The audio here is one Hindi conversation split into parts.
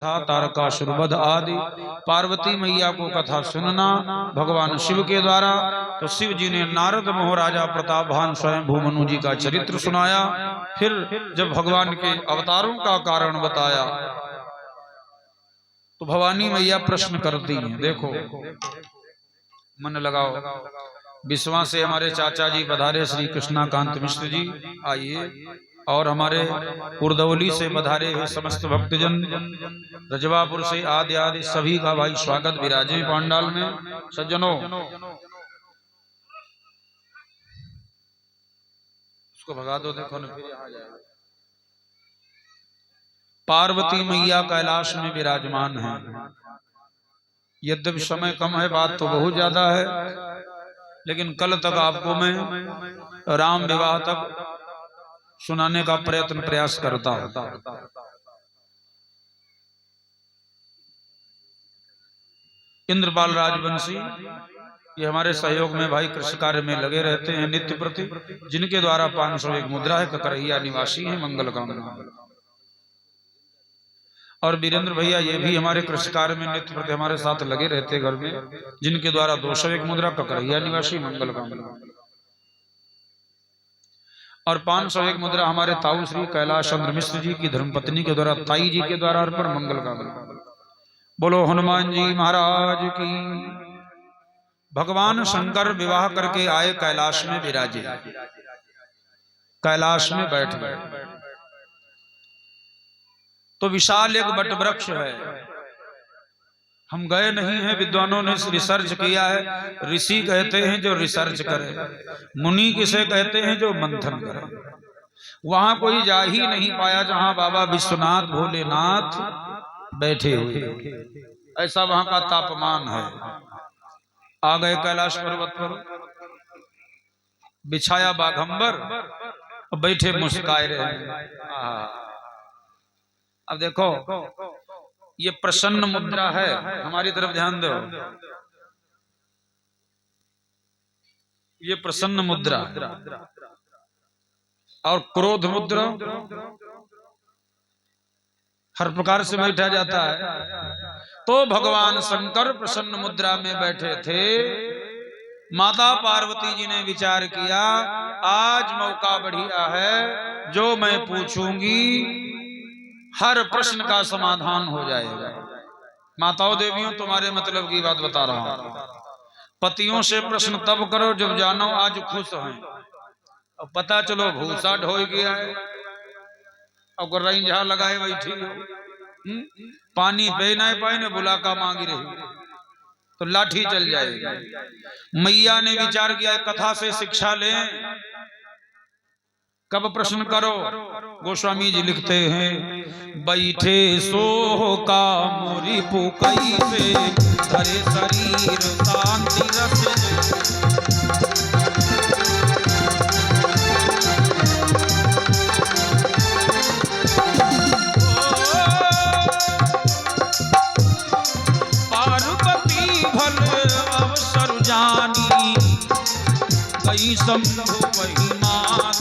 था तारकासुर वध आदि। पार्वती मैया को कथा सुनना भगवान शिव के द्वारा। तो शिव जी ने नारद महाराजा प्रतापवान स्वयं भूमनु जी का चरित्र सुनाया। फिर जब भगवान के अवतारों का कारण बताया तो भवानी मैया प्रश्न करती हैं। देखो मन लगाओ। विश्वा से हमारे चाचा जी पधारे, श्री कृष्णाकांत मिश्र जी आइए। और हमारे उर्दौली से पधारे हुए समस्त भक्तजन, रजवापुर से आदि आदि सभी का भाई स्वागत विराजे पांडाल में। सज्जनों उसको भगा दो, देखो न फिर यहाँ जाए। पार्वती मैया कैलाश में विराजमान है। यद्यपि समय कम है, बात तो बहुत ज्यादा है, लेकिन कल तक आपको मैं राम विवाह तक सुनाने का प्रयास करता हूं। इंद्रपाल राजवंशी ये हमारे सहयोग में भाई कृषि कार्य में लगे रहते हैं नित्य प्रति, जिनके द्वारा 501 मुद्रा है। ककरैया निवासी है, मंगल कामना। और वीरेंद्र भैया ये भी हमारे कृषि कार्य में नित्य प्रति हमारे साथ लगे रहते घर में, जिनके द्वारा 201 मुद्रा, ककरैया निवासी, मंगल कामना। और 501 मुद्रा हमारे ताऊ श्री कैलाश चंद्र मिश्र जी की धर्मपत्नी के द्वारा, ताई जी के द्वारा अर्पण, मंगल कामना। बोलो हनुमान जी महाराज की। भगवान शंकर विवाह करके आए, कैलाश में विराजे, कैलाश में बैठ गए। तो विशाल एक वट वृक्ष है। हम गए नहीं हैं, विद्वानों ने रिसर्च किया है। ऋषि कहते हैं जो रिसर्च करे, मुनि किसे कहते हैं जो मंथन करे। वहां कोई जा ही नहीं पाया जहां बाबा विश्वनाथ भोलेनाथ बैठे हुए। ऐसा वहां का तापमान है। आ गए कैलाश पर्वत पर, बिछाया बाघंबर, बैठे मुस्काए रहे। अब देखो ये प्रसन्न मुद्रा है, हमारी तरफ ध्यान दो। ये प्रसन्न मुद्रा और क्रोध मुद्रा हर प्रकार से बैठा जाता है। तो भगवान शंकर प्रसन्न मुद्रा में बैठे थे। माता पार्वती जी ने विचार किया, आज मौका बढ़िया है, जो मैं पूछूंगी हर प्रश्न का समाधान हो जाएगा। माताओं देवियों, तुम्हारे मतलब की बात बता रहा हूं। पतियों से प्रश्न तब करो जब जानो आज खुश हैं। अब पता चलो भूसा ढो गया है, अब रंझा लगाए बैठी हो, पानी पे ना पाए न बुलाका मांगी रही तो लाठी चल जाएगी। मैया ने विचार किया, कथा से शिक्षा लें, कब प्रश्न करो। गोस्वामी जी लिखते हैं, बैठे सो का मोरी पुकई से, धरे शरीर शांति रस। पार्वती भल अवसर जानी, गई शंभु वही मात।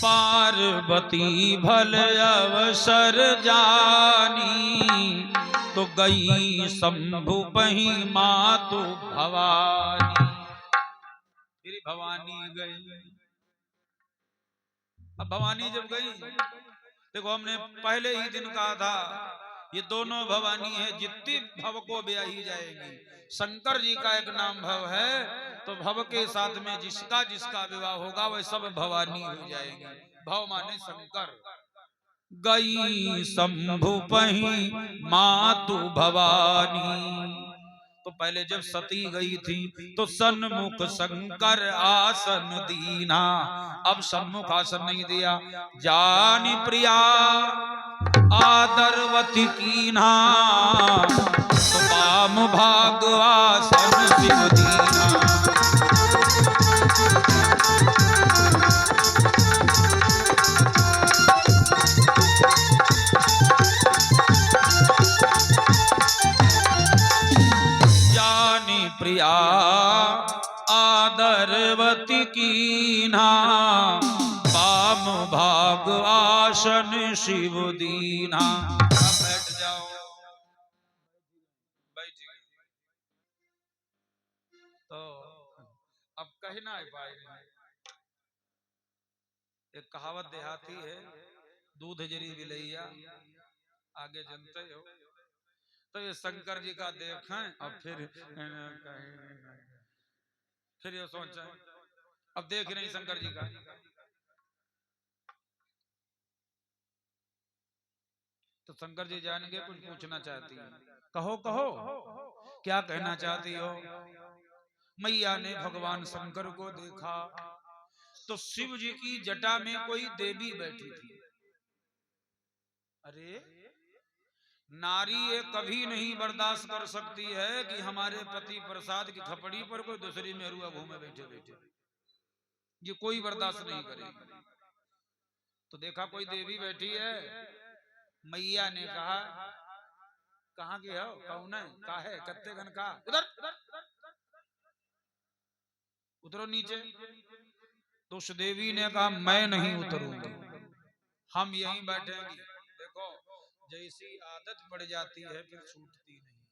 पार्वती भल अवसर जानी, तो गई शंभु पही मातु भवानी। मेरी भवानी गई। अब भवानी जब गई, देखो हमने पहले ही दिन कहा था ये दोनों भवानी है, जितनी भव को ब्याही जाएगी। शंकर जी का एक नाम भव है, तो भव के साथ में जिसका जिसका विवाह होगा वह सब भवानी हो जाएगी। भव माने शंकर। गई शंभु पही मातु भवानी। तो पहले जब सती गई थी तो सन्मुख शंकर आसन दीना। अब सन्मुख आसन नहीं दिया, जानी प्रिया आदरवती कीना, तो वाम भाग आसन शिव दीना। भगवती कीन्हा, पाम भाग आसन शिव दीन्हा। बैठ जाओ, बैठिए। तो अब कहना है भाई, एक कहावत देहाती है, दूध जरी बिलैया, आगे जनते हो। तो ये शंकर जी का देखें और फिर ये सोचा, अब देख नहीं शंकर जी का। तो शंकर जी जानेंगे कुछ पूछना चाहती है। कहो कहो क्या कहना चाहती हो। मैया ने भगवान शंकर को देखा तो शिव जी की जटा में कोई देवी बैठी थी। अरे नारी ये कभी नहीं बर्दाश्त कर सकती है कि हमारे पति प्रसाद की खपड़ी पर कोई दूसरी मेरुआ घूमे बैठे बैठे, ये कोई बर्दाश्त नहीं करेगी। तो देखा कोई देवी बैठी है। मैया ने कहा कहाँ की हो, कौन है, का है, कत्ते घन का, उधर उतरो नीचे। तो उस देवी ने कहा मैं नहीं उतरूंगी, हम यहीं बैठेंगे। देखो जैसी आदत पड़ जाती है फिर छूटती नहीं है,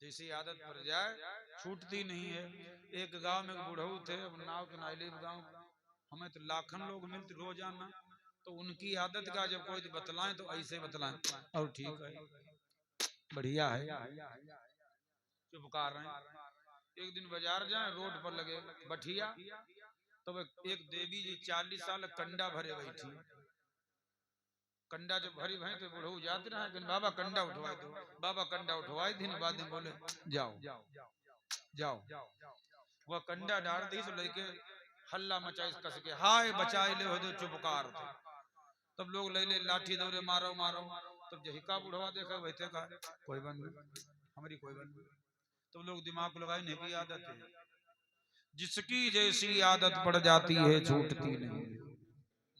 जैसी आदत पड़ जाए छूटती नहीं है। एक गांव में बुढ़ऊ थे, अब नाव के नाइले गांव, हमें तो लाखन लोग मिलते रोजाना। तो उनकी आदत का जब कोई बतलाएं तो ऐसे बतलाएं, और ठीक है बढ़िया है, चुपकार रहे। एक दिन बाजार जाए, रोड पर लगे बठिया, तो एक देवी जी 40 साल कंडा भरे बैठी। कंडा जब भरी भई तो बुढ़ऊ जाते रहे, लेकिन बाबा कंडा उठवाई दो, बाबा कंडा उठवाई दिन बाद में बोले जाओ जाओ। वह कंडा डाल दी तो लेके हल्ला मचाई कस के, हाय बचाए ले हो दो, चुपकार थे। तब लोग ले ले लाठी दौरे, मारो मारो। तब जही का बुढ़वा देखा वैसे का कोई बन हमारी कोई बन। तो लोग दिमाग लगाए नहीं की आदत है, जिसकी जैसी आदत पड़ जाती है छूटती नहीं।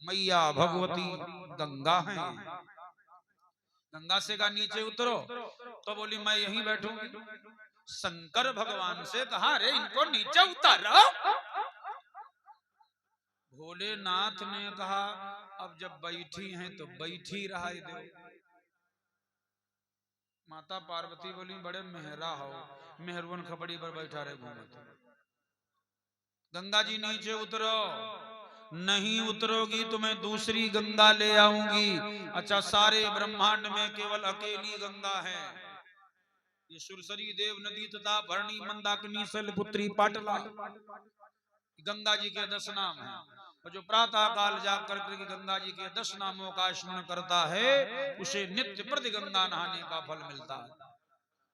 मैया भगवती गंगा है, गंगा से का नीचे उतरो। तो बोली मैं यहीं बैठूंगी। शंकर भगवान से कहा रे इनको नीचे उतारो। भोलेनाथ ने कहा अब जब बैठी हैं तो बैठी रहा दो। माता पार्वती बोली बड़े मेहरा हो, मेहरवन खपड़ी पर बैठा रहे घूमते। गंगा जी नीचे उतरो, नहीं उतरोगी तो मैं दूसरी गंगा ले आऊंगी। अच्छा सारे ब्रह्मांड में केवल अकेली गंगा है, ये सुरसरी देव नदी तथा भरणी मंदाकिनी शैलपुत्री पाटला, गंगा जी के 10 नाम हैं। और जो प्रातः काल जाग करके गंगा जी के 10 नामों का स्मरण करता है उसे नित्य प्रति गंगा नहाने का फल मिलता है।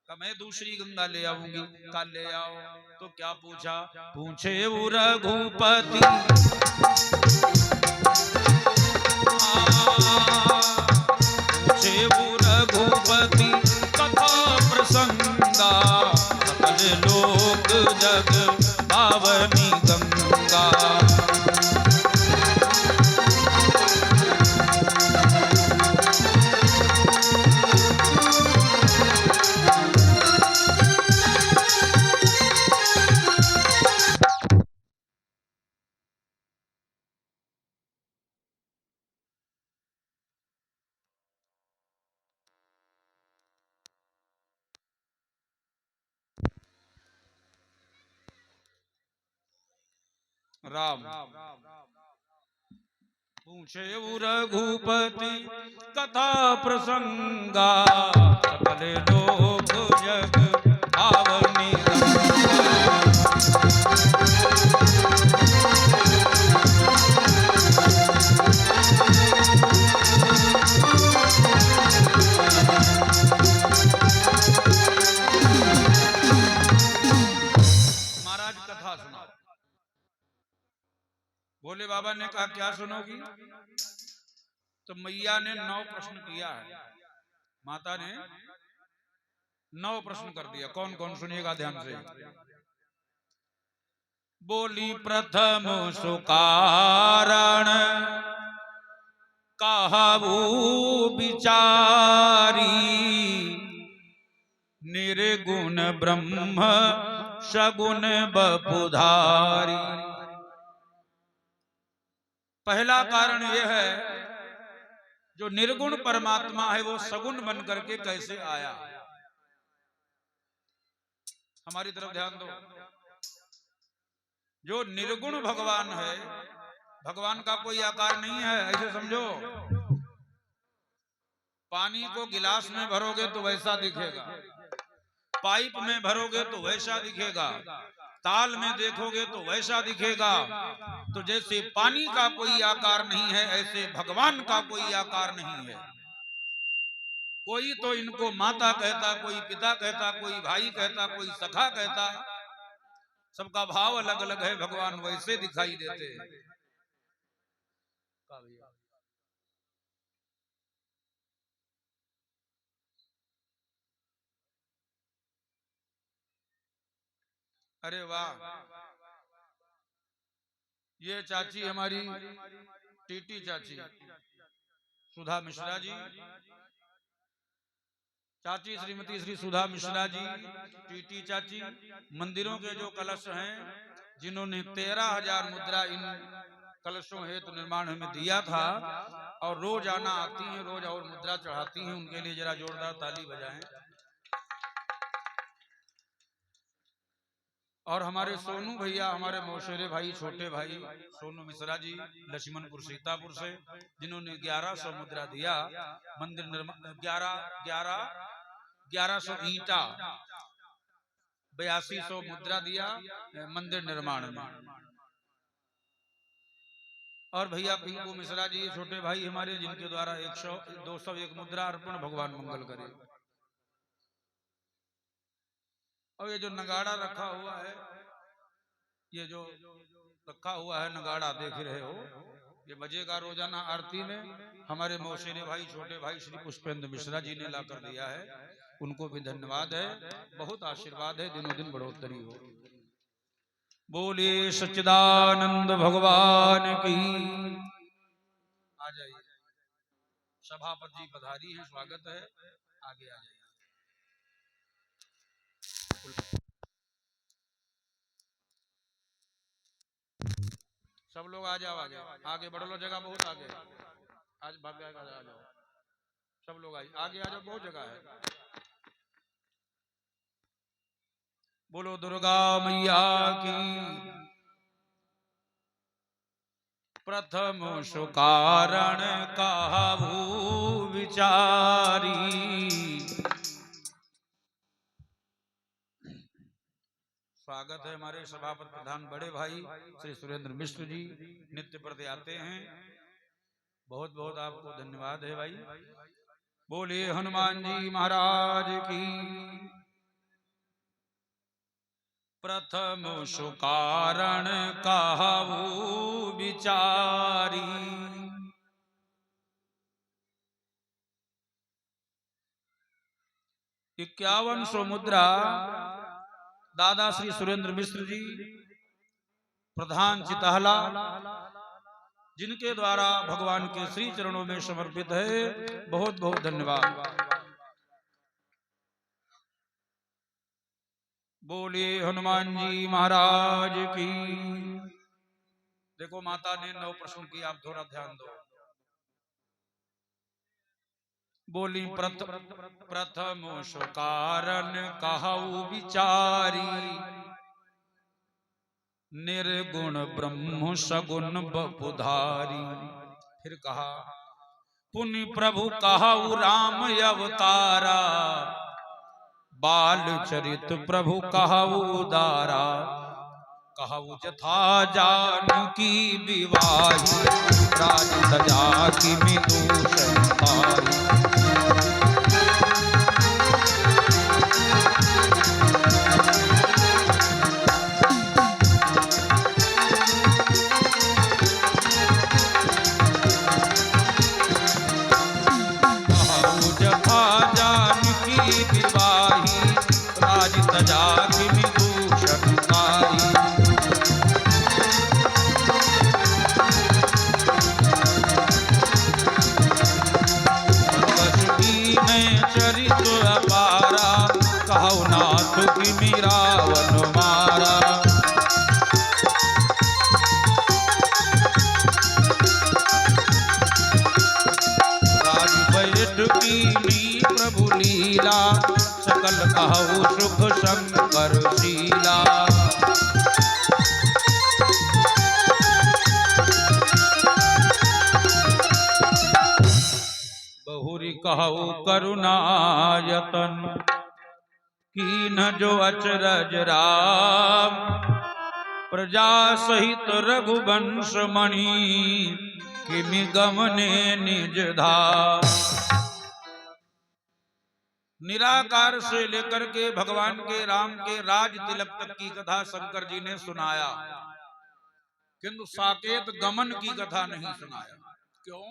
मैं दूसरी गंगा ले आऊंगी। कल ले आओ। तो क्या पूछा, पूछे वो रघुपति पूछे वो रघुपति कथा प्रसंगा, सकल लोक जग पावनी गंगा। राम पूछे रघुपति कथा प्रसंगा, सकल लोक जग पावनी महाराज कथा सुना। भोले बाबा ने कहा क्या सुनोगी। तो मैया ने 9 प्रश्न किया है, माता ने 9 प्रश्न कर दिया। कौन कौन सुनिएगा ध्यान से। बोली प्रथम सुकारण कहबू विचारी, निर्गुण ब्रह्म सगुन बपुधारी। पहला कारण यह है, जो निर्गुण परमात्मा है वो सगुण बन करके कैसे आया। हमारी तरफ ध्यान दो। जो निर्गुण भगवान है, भगवान का कोई आकार नहीं है, ऐसे समझो। पानी को गिलास में भरोगे तो वैसा दिखेगा, पाइप में भरोगे तो वैसा दिखेगा, ताल में देखोगे तो वैसा दिखेगा। तो जैसे पानी का कोई आकार नहीं है, ऐसे भगवान का कोई आकार नहीं है। कोई तो इनको माता कहता, कोई पिता कहता, कोई भाई कहता, कोई सखा कहता। सबका भाव अलग अलग है, भगवान वैसे दिखाई देते हैं। अरे वाह, ये चाची हमारी टीटी चाची सुधा मिश्रा जी, चाची श्रीमती श्री सुधा मिश्रा जी, टीटी चाची। मंदिरों के जो कलश हैं, जिन्होंने 13,000 मुद्रा इन कलशों हेतु निर्माण में दिया था, और रोज आना आती हैं, रोज और मुद्रा चढ़ाती हैं, उनके लिए जरा जोरदार ताली बजाएं। और हमारे सोनू भैया, हमारे मौसेरे भाई, छोटे भाई सोनू मिश्रा जी लक्ष्मणपुर सीतापुर से, जिन्होंने 1100 मुद्रा दिया मंदिर निर्माण। 1100 ईंटा, 8200 मुद्रा दिया मंदिर निर्माण में। और भैया पिंकू मिश्रा जी छोटे भाई हमारे, जिनके द्वारा 201 मुद्रा अर्पण। भगवान मंगल करे। और ये जो नगाड़ा रखा हुआ है, ये जो रखा हुआ है नगाड़ा देख रहे हो, ये बजेगा रोजाना आरती में। हमारे मौसेरे भाई, छोटे भाई श्री पुष्पेंद्र मिश्रा जी ने लाकर दिया है, उनको भी धन्यवाद है। बहुत आशीर्वाद है, दिनों दिन बढ़ोतरी हो। बोलिए सच्चिदानंद भगवान की। आ जाइए, सभापति जी पधारी हैं, स्वागत है। आगे आ जाइए। सब लोग आ जाओ, आगे बढ़ लो, जगह बहुत आगे। आज भाग आ जाओ, सब लोग आगे आ जाओ, बहुत जगह है। बोलो दुर्गा मैया की। प्रथम सुकारण कहु विचारी। स्वागत है हमारे सभापति प्रधान बड़े भाई श्री सुरेंद्र मिश्र जी, नित्य प्रति आते हैं। बहुत बहुत आपको धन्यवाद है भाई। बोलिए हनुमान जी महाराज की। प्रथम सुकारण कहु विचारी। 5100 मुद्रा दादा श्री सुरेंद्र मिश्र जी प्रधान चिताहला, जिनके द्वारा भगवान के श्री चरणों में समर्पित है। बहुत बहुत धन्यवाद। बोलिए हनुमान जी महाराज की। देखो माता ने 9 प्रश्न किया, आप थोड़ा ध्यान दो। बोली प्रथम सुकारण कहु विचारी। निर्गुण ब्रह्म सगुण बपुधारी। फिर कहा पुनि प्रभु कहु राम अवतारा। बाल चरित प्रभु कहु उदारा। कहु जथा जानकी विवाही। राज सजा की विदूषण तारी। चरित अपारा कहु नाथ की मीरा वनमाला। सकल कहु सुख शंकर शीला। बहुरी कहु करुणायतन कीन जो अचरज राम। प्रजा सहित रघुवंश मणि किमि गमने निज धाम। निराकार से लेकर के भगवान के राम के राज तिलक तक की कथा शंकर जी ने सुनाया, किंतु साकेत गमन की कथा नहीं सुनाया। क्यों?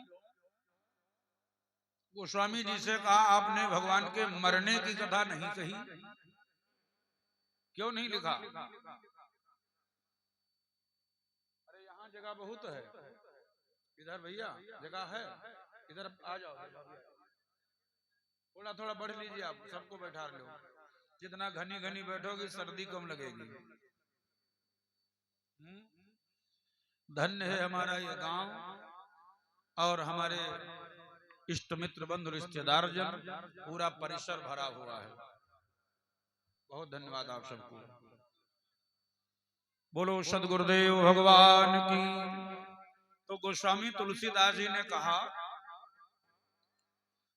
गोस्वामी जी से कहा आपने भगवान के मरने की कथा नहीं कही, क्यों नहीं लिखा? अरे यहाँ जगह बहुत है, इधर भैया जगह है, इधर आ जाओ, थोड़ा थोड़ा बढ़ लीजिए, आप सबको बैठा लो। जितना घनी घनी बैठोगी सर्दी कम लगेगी। धन्य है हमारा ये गांव और हमारे इष्ट मित्र बंधु रिश्तेदार जन, पूरा परिसर भरा हुआ है। बहुत धन्यवाद आप सबको। बोलो सदगुरुदेव भगवान की। तो गोस्वामी तुलसीदास जी ने कहा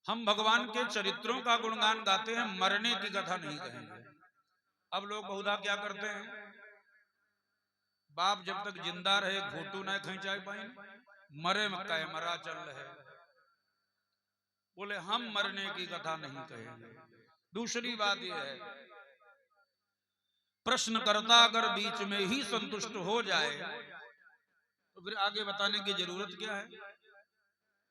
हम भगवान के चरित्रों का गुणगान गाते हैं, मरने की कथा नहीं कहेंगे। अब लोग बहुधा क्या करते हैं, बाप जब तक जिंदा रहे घोटू न खींचा पाए, मरे मक्का मरा चल रहे। बोले हम मरने की कथा नहीं कहेंगे। दूसरी बात यह है, प्रश्नकर्ता अगर बीच में ही संतुष्ट हो जाए तो फिर आगे बताने की जरूरत क्या है?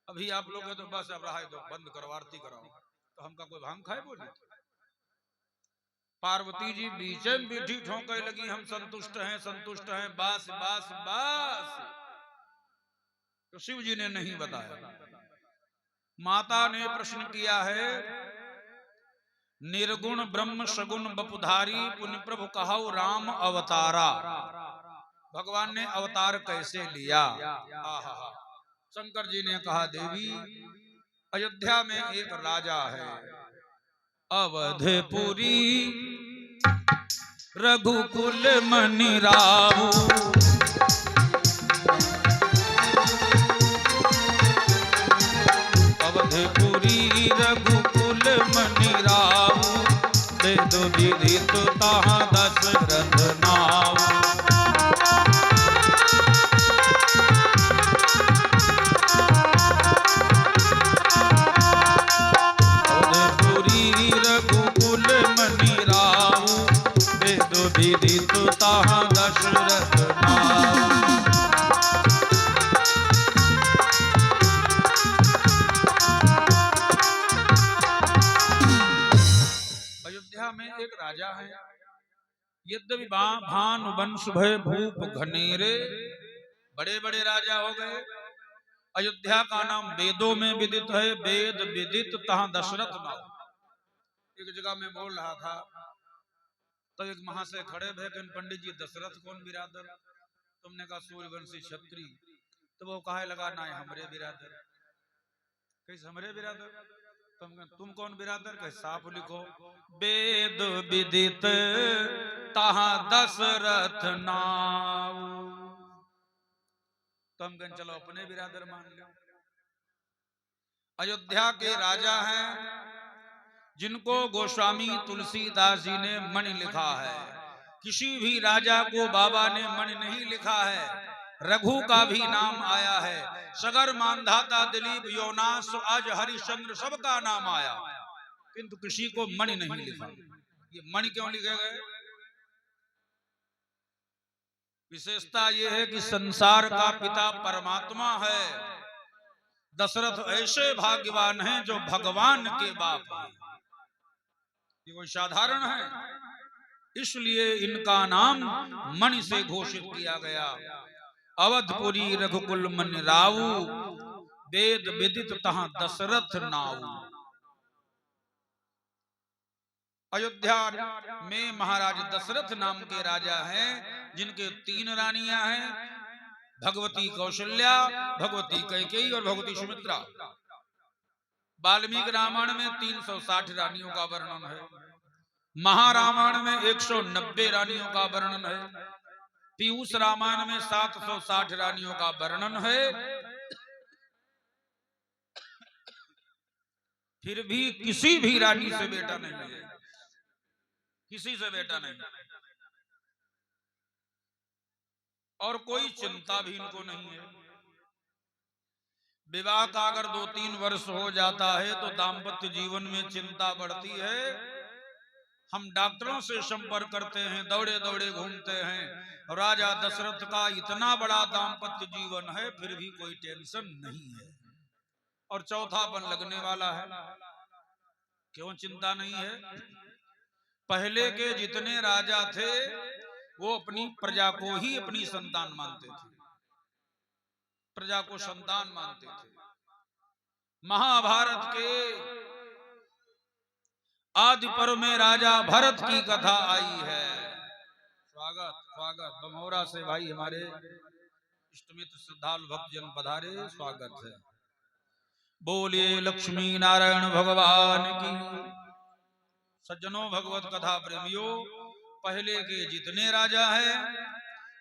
अभी आप लोग तो बस अब रहा है तो बंद करो, आरती कराओ, तो हमका कोई भांग खाए बोले? पार्वती जी बीच में बैठी ठोंकने लगी हम संतुष्ट हैं, संतुष्ट हैं, बस बस बस। तो शिव जी ने नहीं बताया। माता ने प्रश्न किया है, निर्गुण ब्रह्म सगुण बपुधारी पुण्य प्रभु कहौ राम अवतारा। भगवान ने अवतार कैसे लिया? शंकर जी ने कहा देवी अयोध्या में एक राजा है, अवधपुरी रघुकुल मणि रावु। अवधपुरी रघुकुल मणि रावु, वेद विदित तहाँ दशरथ नाऊ। अवधपुरी रघुकुल मणि रावु, वेद विदित तहाँ दशरथ नाऊ। में एक राजा है, यद्यपि भानु वंश भय भूप घनेरे, बड़े बड़े राजा हो गए। अयोध्या का नाम वेदों में विदित है, वेद विदित तहाँ दशरथ नाम। एक जगह में बोल रहा था तो एक महाशय खड़े भे, पंडित जी दशरथ कौन बिरादर? तुमने कहा सूर्यवंशी क्षत्रिय। तो वो कहे लगा ना हमरे बिरादर। कैसे हमरे बिरादर? तुम कौन बिरादर? कहे साफ लिखो, वेद विदित तहाँ दशरथ नाऊ। तुम कहें चलो अपने बिरादर मान लो। अयोध्या के राजा हैं जिनको गोस्वामी तुलसीदास जी ने मणि लिखा है। किसी भी राजा को बाबा ने मणि नहीं लिखा है। रघु का भी नाम आया है, सगर मानधाता दिलीप योनास आज हरिश्चंद्र सबका नाम आया, किंतु किसी को मणि नहीं लिखा। ये मणि क्यों लिखे गए? विशेषता ये है कि संसार का पिता परमात्मा है। दशरथ ऐसे भाग्यवान हैं जो भगवान के बाप हैं। ये कोई साधारण है, इसलिए इनका नाम मणि से घोषित किया गया। अवधपुरी रघुकुल मणि रावु, वेद विदित तहाँ दशरथ नाऊ। अयोध्या में महाराज दशरथ नाम के राजा हैं, जिनके 3 रानियां हैं, भगवती कौशल्या, भगवती कैकेयी और भगवती सुमित्रा। वाल्मीकि रामायण में 360 रानियों का वर्णन है। महारामायण में 190 रानियों का वर्णन है, पीयूष रामायण में 760 रानियों का वर्णन है। फिर भी किसी भी रानी से बेटा नहीं है, किसी से बेटा नहीं, और कोई चिंता भी इनको नहीं है। विवाह का अगर 2-3 वर्ष हो जाता है तो दाम्पत्य जीवन में चिंता बढ़ती है। हम डॉक्टरों से संपर्क करते हैं, दौड़े दौड़े घूमते हैं। राजा दशरथ का इतना बड़ा दाम्पत्य जीवन है, फिर भी कोई टेंशन नहीं है, और चौथापन लगने वाला है। क्यों चिंता नहीं है? पहले के जितने राजा थे वो अपनी प्रजा को ही अपनी संतान मानते थे, प्रजा को संतान मानते थे। महाभारत के आदि पर्व में राजा भरत की कथा आई है। स्वागत स्वागत बमोरा से भाई हमारे इष्टमित्र श्रद्धालु भक्तजन पधारे, स्वागत है। बोलिए लक्ष्मी नारायण भगवान की। सज्जनों, भगवत कथा प्रेमियों, पहले के जितने राजा हैं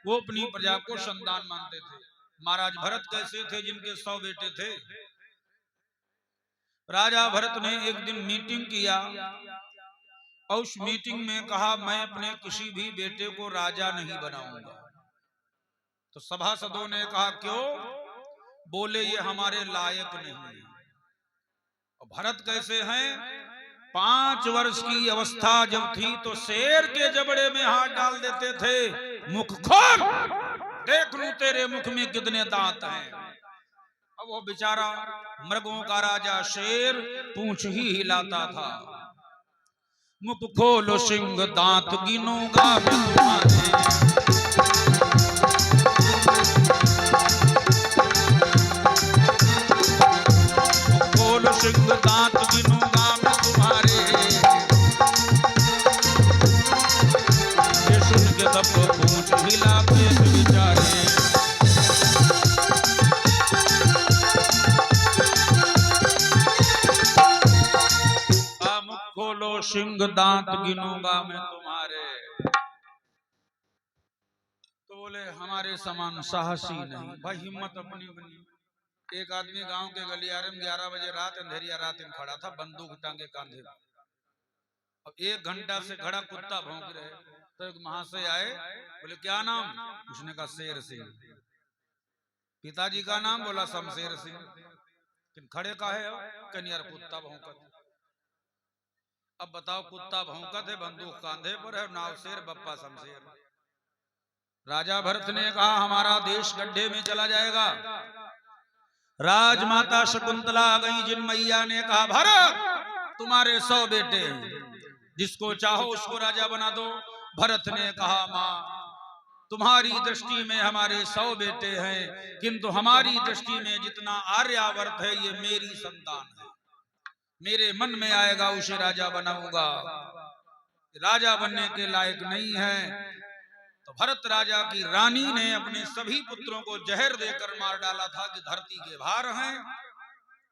वो अपनी प्रजा को संतान मानते थे। महाराज भरत कैसे थे, जिनके 100 बेटे थे। राजा भरत ने एक दिन मीटिंग किया और उस मीटिंग में कहा, मैं अपने किसी भी बेटे को राजा नहीं बनाऊंगा। तो सभासदों ने कहा, क्यों? बोले, ये हमारे लायक नहीं है। और भरत कैसे हैं? 5 वर्ष की अवस्था जब थी तो शेर के जबड़े में हाथ डाल देते थे, मुख खोल, देख लूं तेरे मुख में कितने दांत हैं। अब वो बेचारा मृगों का राजा शेर पूंछ ही हिलाता था। मुख खोलो सिंह दांत गिनूंगा मैं तुम्हारे, मुख खोलो सिंह दांत गिनूंगा मैं तुम्हारे। ये सुन के तब पूंछ हिला के बेचारे। खोलो सिंह दांत गिनूंगा मैं तुम्हारे। तो बोले, हमारे समान साहसी नहीं। भाई हिम्मत अपनी बनी। एक आदमी गांव के गलियारे में 11 बजे रात, अंधेरिया रात में खड़ा था, बंदूक टांगे कांधे में। अब 1 घंटा से खड़ा कुत्ता भौंक रहे। तो एक महाशय आए, बोले, क्या नाम? उसने कहा, शेर सिंह। पिताजी का नाम? बोला, शमशेर सिंह। खड़े का है? कन्यार कुत्ता भौंकत। अब बताओ, कुत्ता भौंकत है, बंदूक कांधे पर है, नाव शेर, बप्पा शमशेर। राजा भरत ने कहा, हमारा देश गड्ढे में चला जाएगा। राजमाता शकुंतला आ गई, जिन मैया ने कहा, भरत तुम्हारे 100 बेटे हैं, जिसको चाहो उसको राजा बना दो। भरत ने कहा, माँ तुम्हारी दृष्टि में हमारे 100 बेटे हैं, किंतु हमारी दृष्टि में जितना आर्यावर्त है ये मेरी संतान है, मेरे मन में आएगा उसे राजा बनाऊंगा। राजा बनने के लायक नहीं है। तो भरत राजा की रानी ने अपने सभी पुत्रों को जहर देकर मार डाला था कि धरती के भार हैं,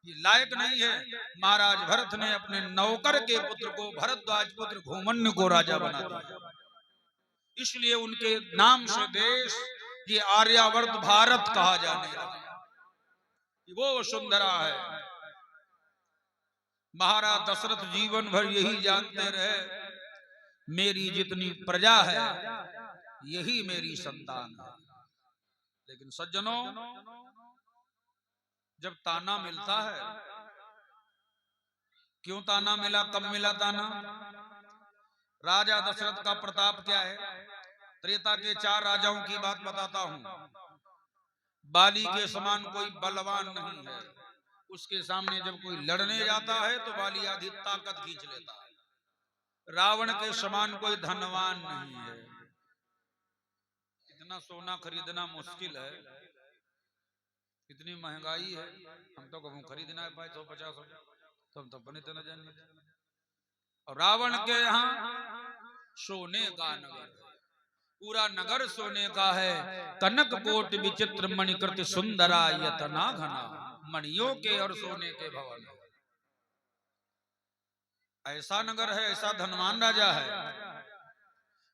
ये लायक नहीं है। महाराज भरत ने अपने नौकर के पुत्र को, भरद्वाज पुत्र घूमन्य को राजा बना दिया। इसलिए उनके नाम से देश ये आर्यावर्त भारत कहा जाने लगा। वो वसुंधरा है। महाराज दशरथ जीवन भर यही जानते रहे, मेरी जितनी प्रजा है यही मेरी संतान है। लेकिन सज्जनों, जब ताना मिलता है, क्यों ताना मिला, कब मिला ताना? राजा दशरथ का प्रताप क्या है? त्रेता के 4 राजाओं की बात बताता हूं। बाली के समान कोई बलवान नहीं है, उसके सामने जब कोई लड़ने जाता है तो बाली आधी ताकत खींच लेता है। रावण के समान कोई धनवान नहीं है, इतना सोना खरीदना मुश्किल है, इतनी महंगाई है, हम तो कहूं खरीदना है भाई 150, तुम तो बने न जाने। और रावण के यहाँ सोने का नगर, पूरा नगर सोने का है। कनक कोट विचित्र मणिकृत सुंदरा यतना घना, मणियों के और सोने के भवन। ऐसा नगर है, ऐसा धनवान राजा है,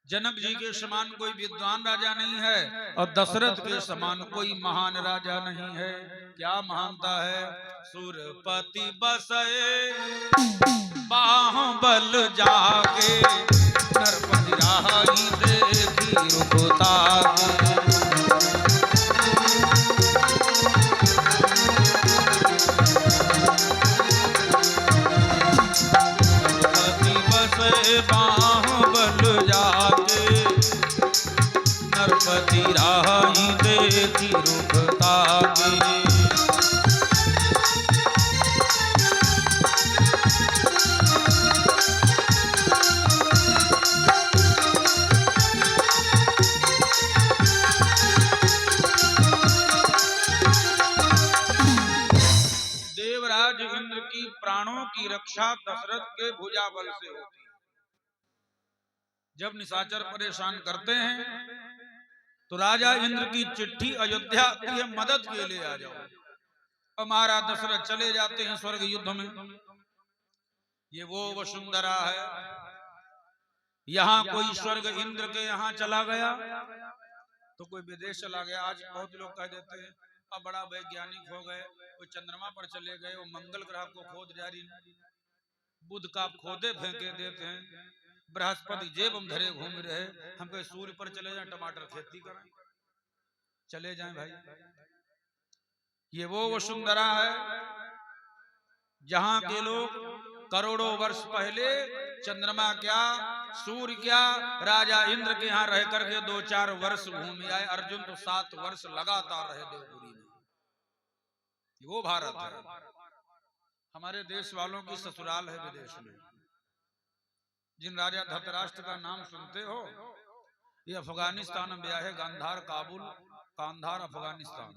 जनक जी के समान कोई विद्वान राजा नहीं है और दशरथ के समान कोई महान राजा नहीं है। क्या महानता है? सुरपति बसए बाहुबल जाके, नरपति राही देखी रुखताके। सुरपति बसए बाहुबल जाके, नरपति राही देखी रुखताके। देवराज इंद्र की प्राणों की रक्षा दशरथ के भुजा बल से होती है। जब निशाचर परेशान करते हैं तो राजा इंद्र की चिट्ठी अयोध्या आती है, मदद के लिए आ जाओ। हमारा दशरथ चले जाते हैं स्वर्ग युद्ध में। ये वो वसुंधरा है, यहाँ कोई स्वर्ग इंद्र के यहाँ चला गया तो कोई विदेश चला गया। आज बहुत लोग कह देते हैं अब बड़ा वैज्ञानिक हो गए, कोई चंद्रमा पर चले गए, वो मंगल ग्रह को खोद जारी, बुध का खोदे फेंके देते हैं, बृहस्पति जेब हम धरे घूम रहे, हम कहीं सूर्य पर चले जाएं टमाटर खेती करें, चले जाएं भाई। ये वो वसुंधरा है जहां के लोग करोड़ों वर्ष पहले चंद्रमा क्या सूर्य क्या राजा इंद्र के यहाँ रह करके 2-4 वर्ष घूम आए। अर्जुन तो 7 वर्ष लगातार रहे देवपुरी में। वो भारत है, हमारे देश वालों की ससुराल है विदेश में। जिन राजा धृतराष्ट्र का नाम सुनते हो, ये अफगानिस्तान में ब्याह है, गांधार काबुल, कांधार अफगानिस्तान।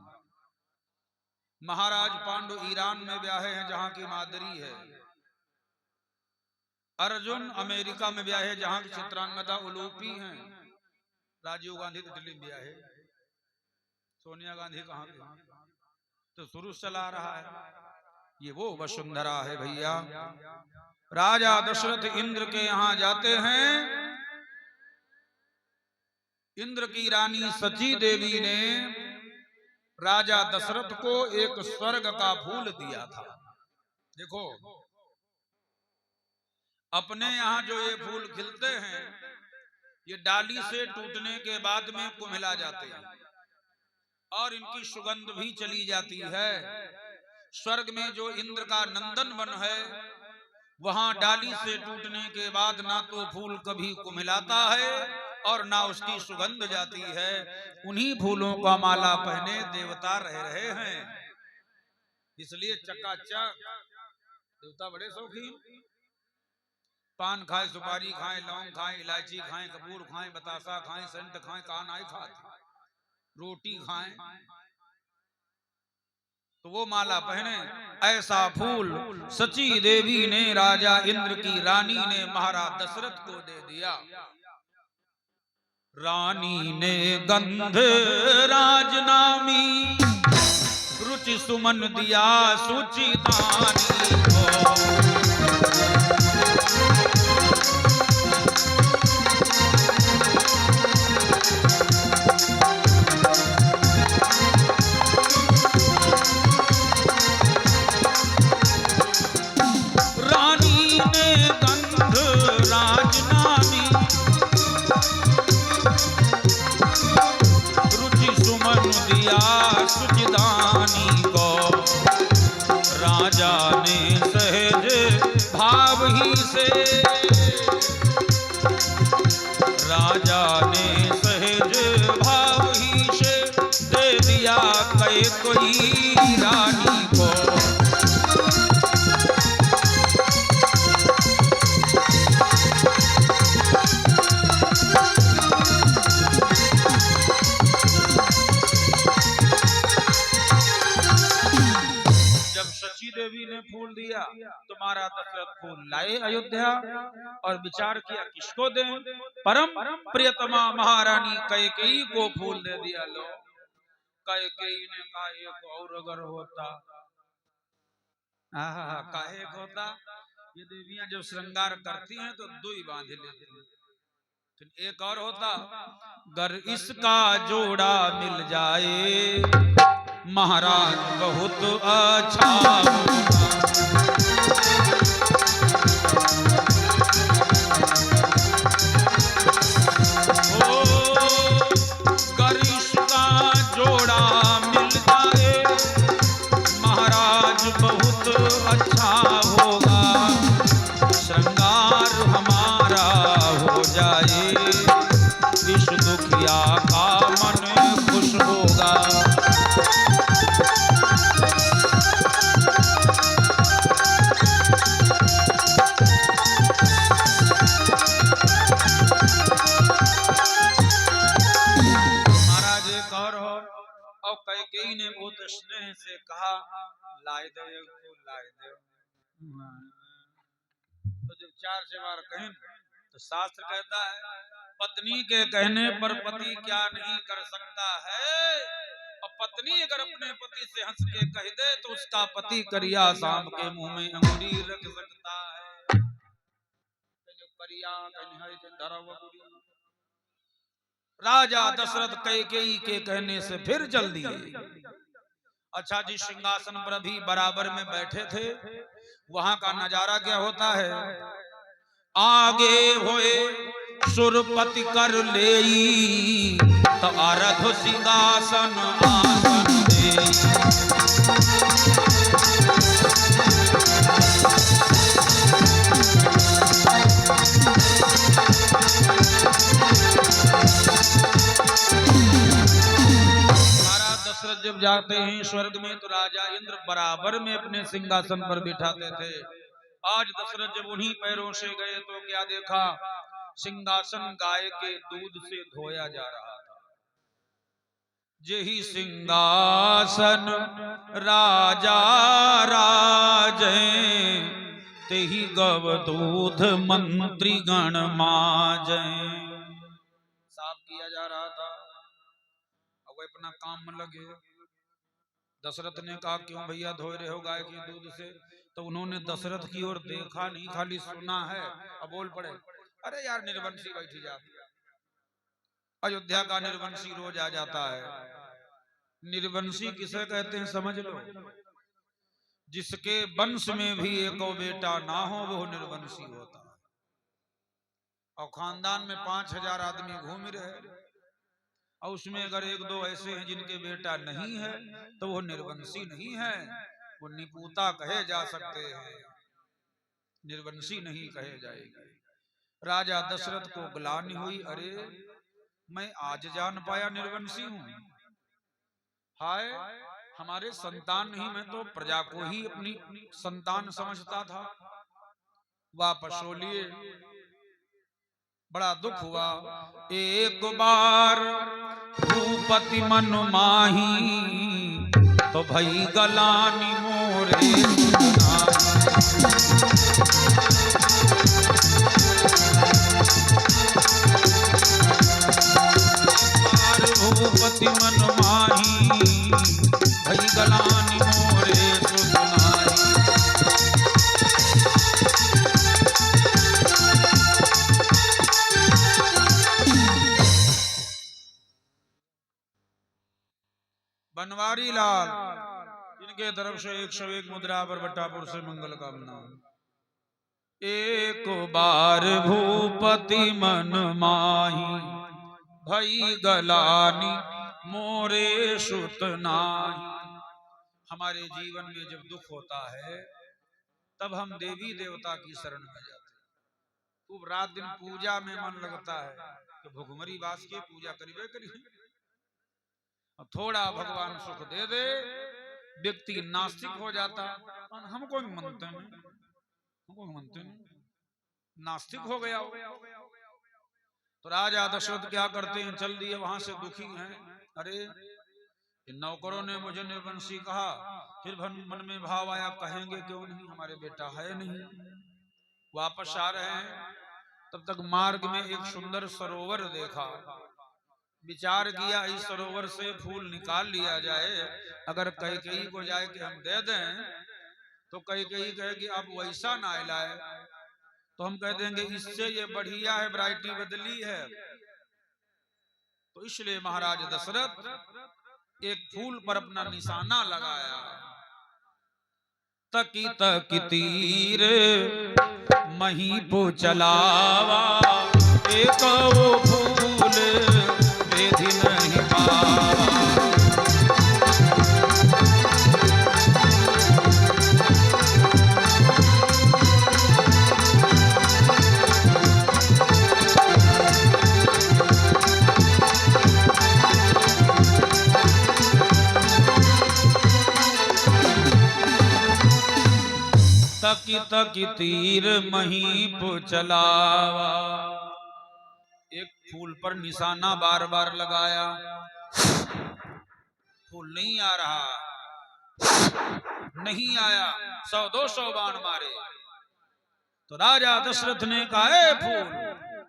महाराज पांडु ईरान में ब्याहे हैं जहां की मादरी है। अर्जुन अमेरिका में ब्याहे है जहां की चित्रांगदा उलूपी हैं। राजीव गांधी दिल्ली में ब्याहे, सोनिया गांधी कहां पे, तो शुरू चला रहा है। ये वो वसुंधरा है भैया। राजा दशरथ इंद्र के यहां जाते हैं। इंद्र की रानी सची देवी ने राजा दशरथ को एक स्वर्ग का फूल दिया था। देखो अपने यहाँ जो ये फूल खिलते हैं, ये डाली से टूटने के बाद में कुम्हिला जाते हैं और इनकी सुगंध भी चली जाती है। स्वर्ग में जो इंद्र का नंदन वन है, वहां डाली से टूटने के बाद ना तो फूल कभी कुम्हिलाता है और ना उसकी सुगंध जाती है। उन्हीं फूलों का माला पहने देवता रह रहे हैं, इसलिए चकाचक देवता बड़े शौकीन। पान खाए, सुपारी खाए, लौंग खाए, इलायची खाए, कपूर खाए, बतासा खाए, सेंट खाए, कानाई खाए, रोटी खाए, तो वो माला पहने। ऐसा फूल सची देवी ने राजा इंद्र की रानी ने महाराज दशरथ को दे दिया। रानी ने गंध राज नामी रुचि सुमन दिया सुचितानी को। सुचिदानी को राजा ने सहज भाव ही से, राजा ने सहज भाव ही से दे दिया कोई रानी को। देवी ने फूल दिया तो महाराज दशरथ फूल लाए अयोध्या और विचार किया किसको दें। परम प्रियतमा महारानी कैकेयी को फूल दे दिया। लो, कैकेयी ने कहा एक और अगर होता, काहे होता, ये देवियां जब श्रृंगार करती हैं तो दो ही बांध लेती हैं। फिर एक और होता, गर इसका जोड़ा मिल जाए महाराज बहुत अच्छा हो, गर इसका जोड़ा मिल जाए महाराज बहुत अच्छा होगा, श्रृंगार हमारा हो जाए, इस दुखिया का मन खुश होगा। महाराज एक और हो, और कैकेयी ने बहुत स्नेह से कहा लाए दो लाए दो। तो जब 4 बार कहें तो शास्त्र कहता है पत्नी के कहने पर पति क्या नहीं कर सकता है, और पत्नी अगर अपने पति से हंस के कह दे तो उसका पति करिया शाम के मुंह में अंगुरी रख सकता है। राजा दशरथ कैकेयी के कहने से फिर चल दिए। अच्छा जी, सिंहासन पर अभी बराबर में बैठे थे, वहां का नजारा क्या होता है, आगे होए सुरपति कर लेई तो आरध सिंहासन आसन देई। दशरथ जब जाते हैं स्वर्ग में तो राजा इंद्र बराबर में अपने सिंहासन पर बिठाते थे। आज दशरथ जब उन्हीं पैरों से गए तो क्या देखा, सिंहासन गाय के दूध से धोया जा रहा था। जेहि सिंहासन राजा राजे, तेहि गव दूध मंत्री गण माजे। साफ किया जा रहा था, अब अपना काम में लगे। दशरथ ने कहा क्यों भैया धो रहे हो गाय के दूध से, तो उन्होंने दशरथ की ओर देखा नहीं, खाली सुना है। अब बोल पड़े, अरे यार निर्वंशी बैठी जाती, अयोध्या का निर्वंशी रोज आ जाता है। निर्वंशी किसे कहते हैं समझ लो, जिसके वंश में भी एक बेटा ना हो वो निर्वंशी होता है। और खानदान में 5000 आदमी घूम रहे और उसमें अगर 1-2 ऐसे हैं जिनके बेटा नहीं है तो वो निर्वंशी नहीं है, वो निपुता कहे जा सकते हैं, निर्वंशी नहीं कहे जाएंगे। राजा दशरथ को ग्लानि हुई, अरे मैं आज जान पाया निर्वंशी हूं, हाय हमारे संतान नहीं, मैं तो प्रजा को ही अपनी संतान समझता था। वापस हो लिए, बड़ा दुख हुआ। एक बार भूपति मन माही तो भई गलानी मोरे भूपति मन माही भई गलानी मोरे सुनाई। बनवारी लाल इनके तरफ से 101 मुद्रा पर बट्टापुर से मंगल कामना। एक बार भूपति मन माही भई गलानी मोरे सुत नाही। हमारे जीवन में जब दुख होता है तब हम देवी देवता की शरण में जाते हैं। खूब रात दिन पूजा में मन लगता है कि भुखमरी वास की पूजा करिए करिए, थोड़ा भगवान सुख दे दे, व्यक्ति नास्तिक हो जाता। हमको मनते नहीं, हमको मनते नहीं, नास्तिक हो गया। तो राजा दशरथ क्या करते हैं, चल दिए वहां से, दुखी हैं। अरे इन नौकरों ने मुझे निर्वंशी कहा, फिर मन में भाव आया कहेंगे क्यों नहीं, हमारे बेटा है नहीं। वापस आ रहे हैं, तब तक मार्ग में एक सुंदर सरोवर देखा। विचार किया इस सरोवर से फूल निकाल लिया जाए, अगर कैकेयी को जाए कि हम दे दें तो कई कहे कि आप वैसा ना लाए, तो हम कह देंगे इससे ये बढ़िया है, वैरायटी बदली है। तो इसलिए महाराज दशरथ एक फूल पर अपना निशाना लगाया। तकी तकी तीर मही पो चलावा, एक वो फूल बेधि नहीं पावा। तकी तकी तीर मही पो चलावा, एक फूल पर निशाना बार बार लगाया, फूल नहीं आ रहा, नहीं आया, 100-200 बाण मारे। तो राजा दशरथ ने कहा, ए फूल,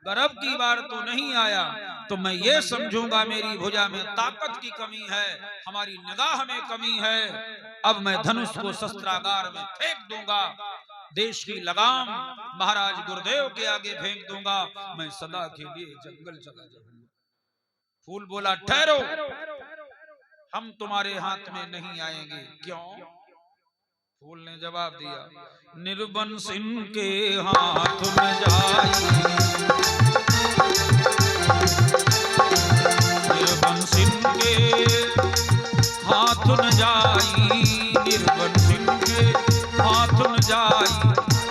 गर्भ की बार तो नहीं आया तो मैं ये समझूंगा मेरी भुजा में ताकत की कमी है, हमारी निगाह में कमी है। अब मैं धनुष को शस्त्रागार में फेंक दूंगा, देश की लगाम महाराज गुरुदेव के आगे फेंक दूंगा, मैं सदा के लिए जंगल चला जाऊंगा। फूल बोला, ठहरो, हम तुम्हारे हाथ में नहीं आएंगे। क्यों? फूल ने जवाब दिया, निर्बंसिन के हाथ में जाई, निर्बंसिन के हाथ न जाई, निर्बंसिन के हाथ न जाई,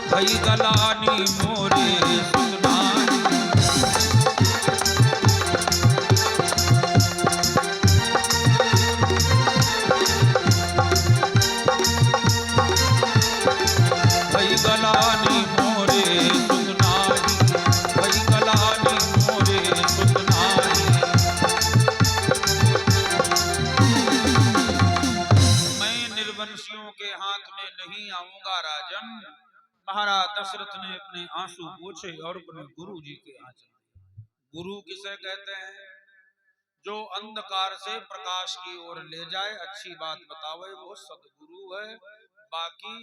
भई गलानी मोरे सुनाई। भई गलानी मोरे सुनाई, भई गलानी मोरे सुनाई। मैं निर्वंशियों के हाथ में नहीं आऊंगा राजन। महाराज दशरथ ने अपने आंसू पोंछे और अपने गुरु जी के आंचल। गुरु किसे कहते हैं? जो अंधकार से प्रकाश की ओर ले जाए, अच्छी बात बतावे, वो सदगुरु है। बाकी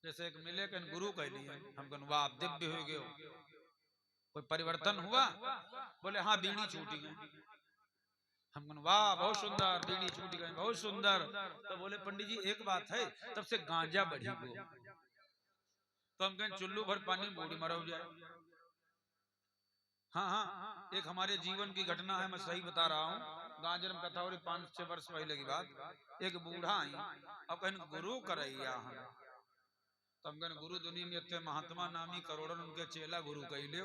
जैसे एक मिले कन गुरु कह लिए, हम कन वाह दिव्य हो गए, कोई परिवर्तन हुआ? बोले हाँ बीड़ी छूटी गई। हम कन वाह बहुत सुंदर, बीड़ी छूट गई, बहुत सुंदर। तो बोले पंडित जी एक बात है, तब से गांजा बढ़ी गो। तो हम कहें चुल्लू भर पानी बूढ़ी मरो जाए। हाँ हाँ, एक हमारे जीवन की घटना है, मैं सही बता रहा हूँ। गांजर में कथा हो रही 5-6 वर्ष पहले की बात। एक बूढ़ा आई, अब कहें गुरु करैया हम। तब गुरु दुनिया में इतने महात्मा नामी करोड़न उनके चेला गुरु कह ले,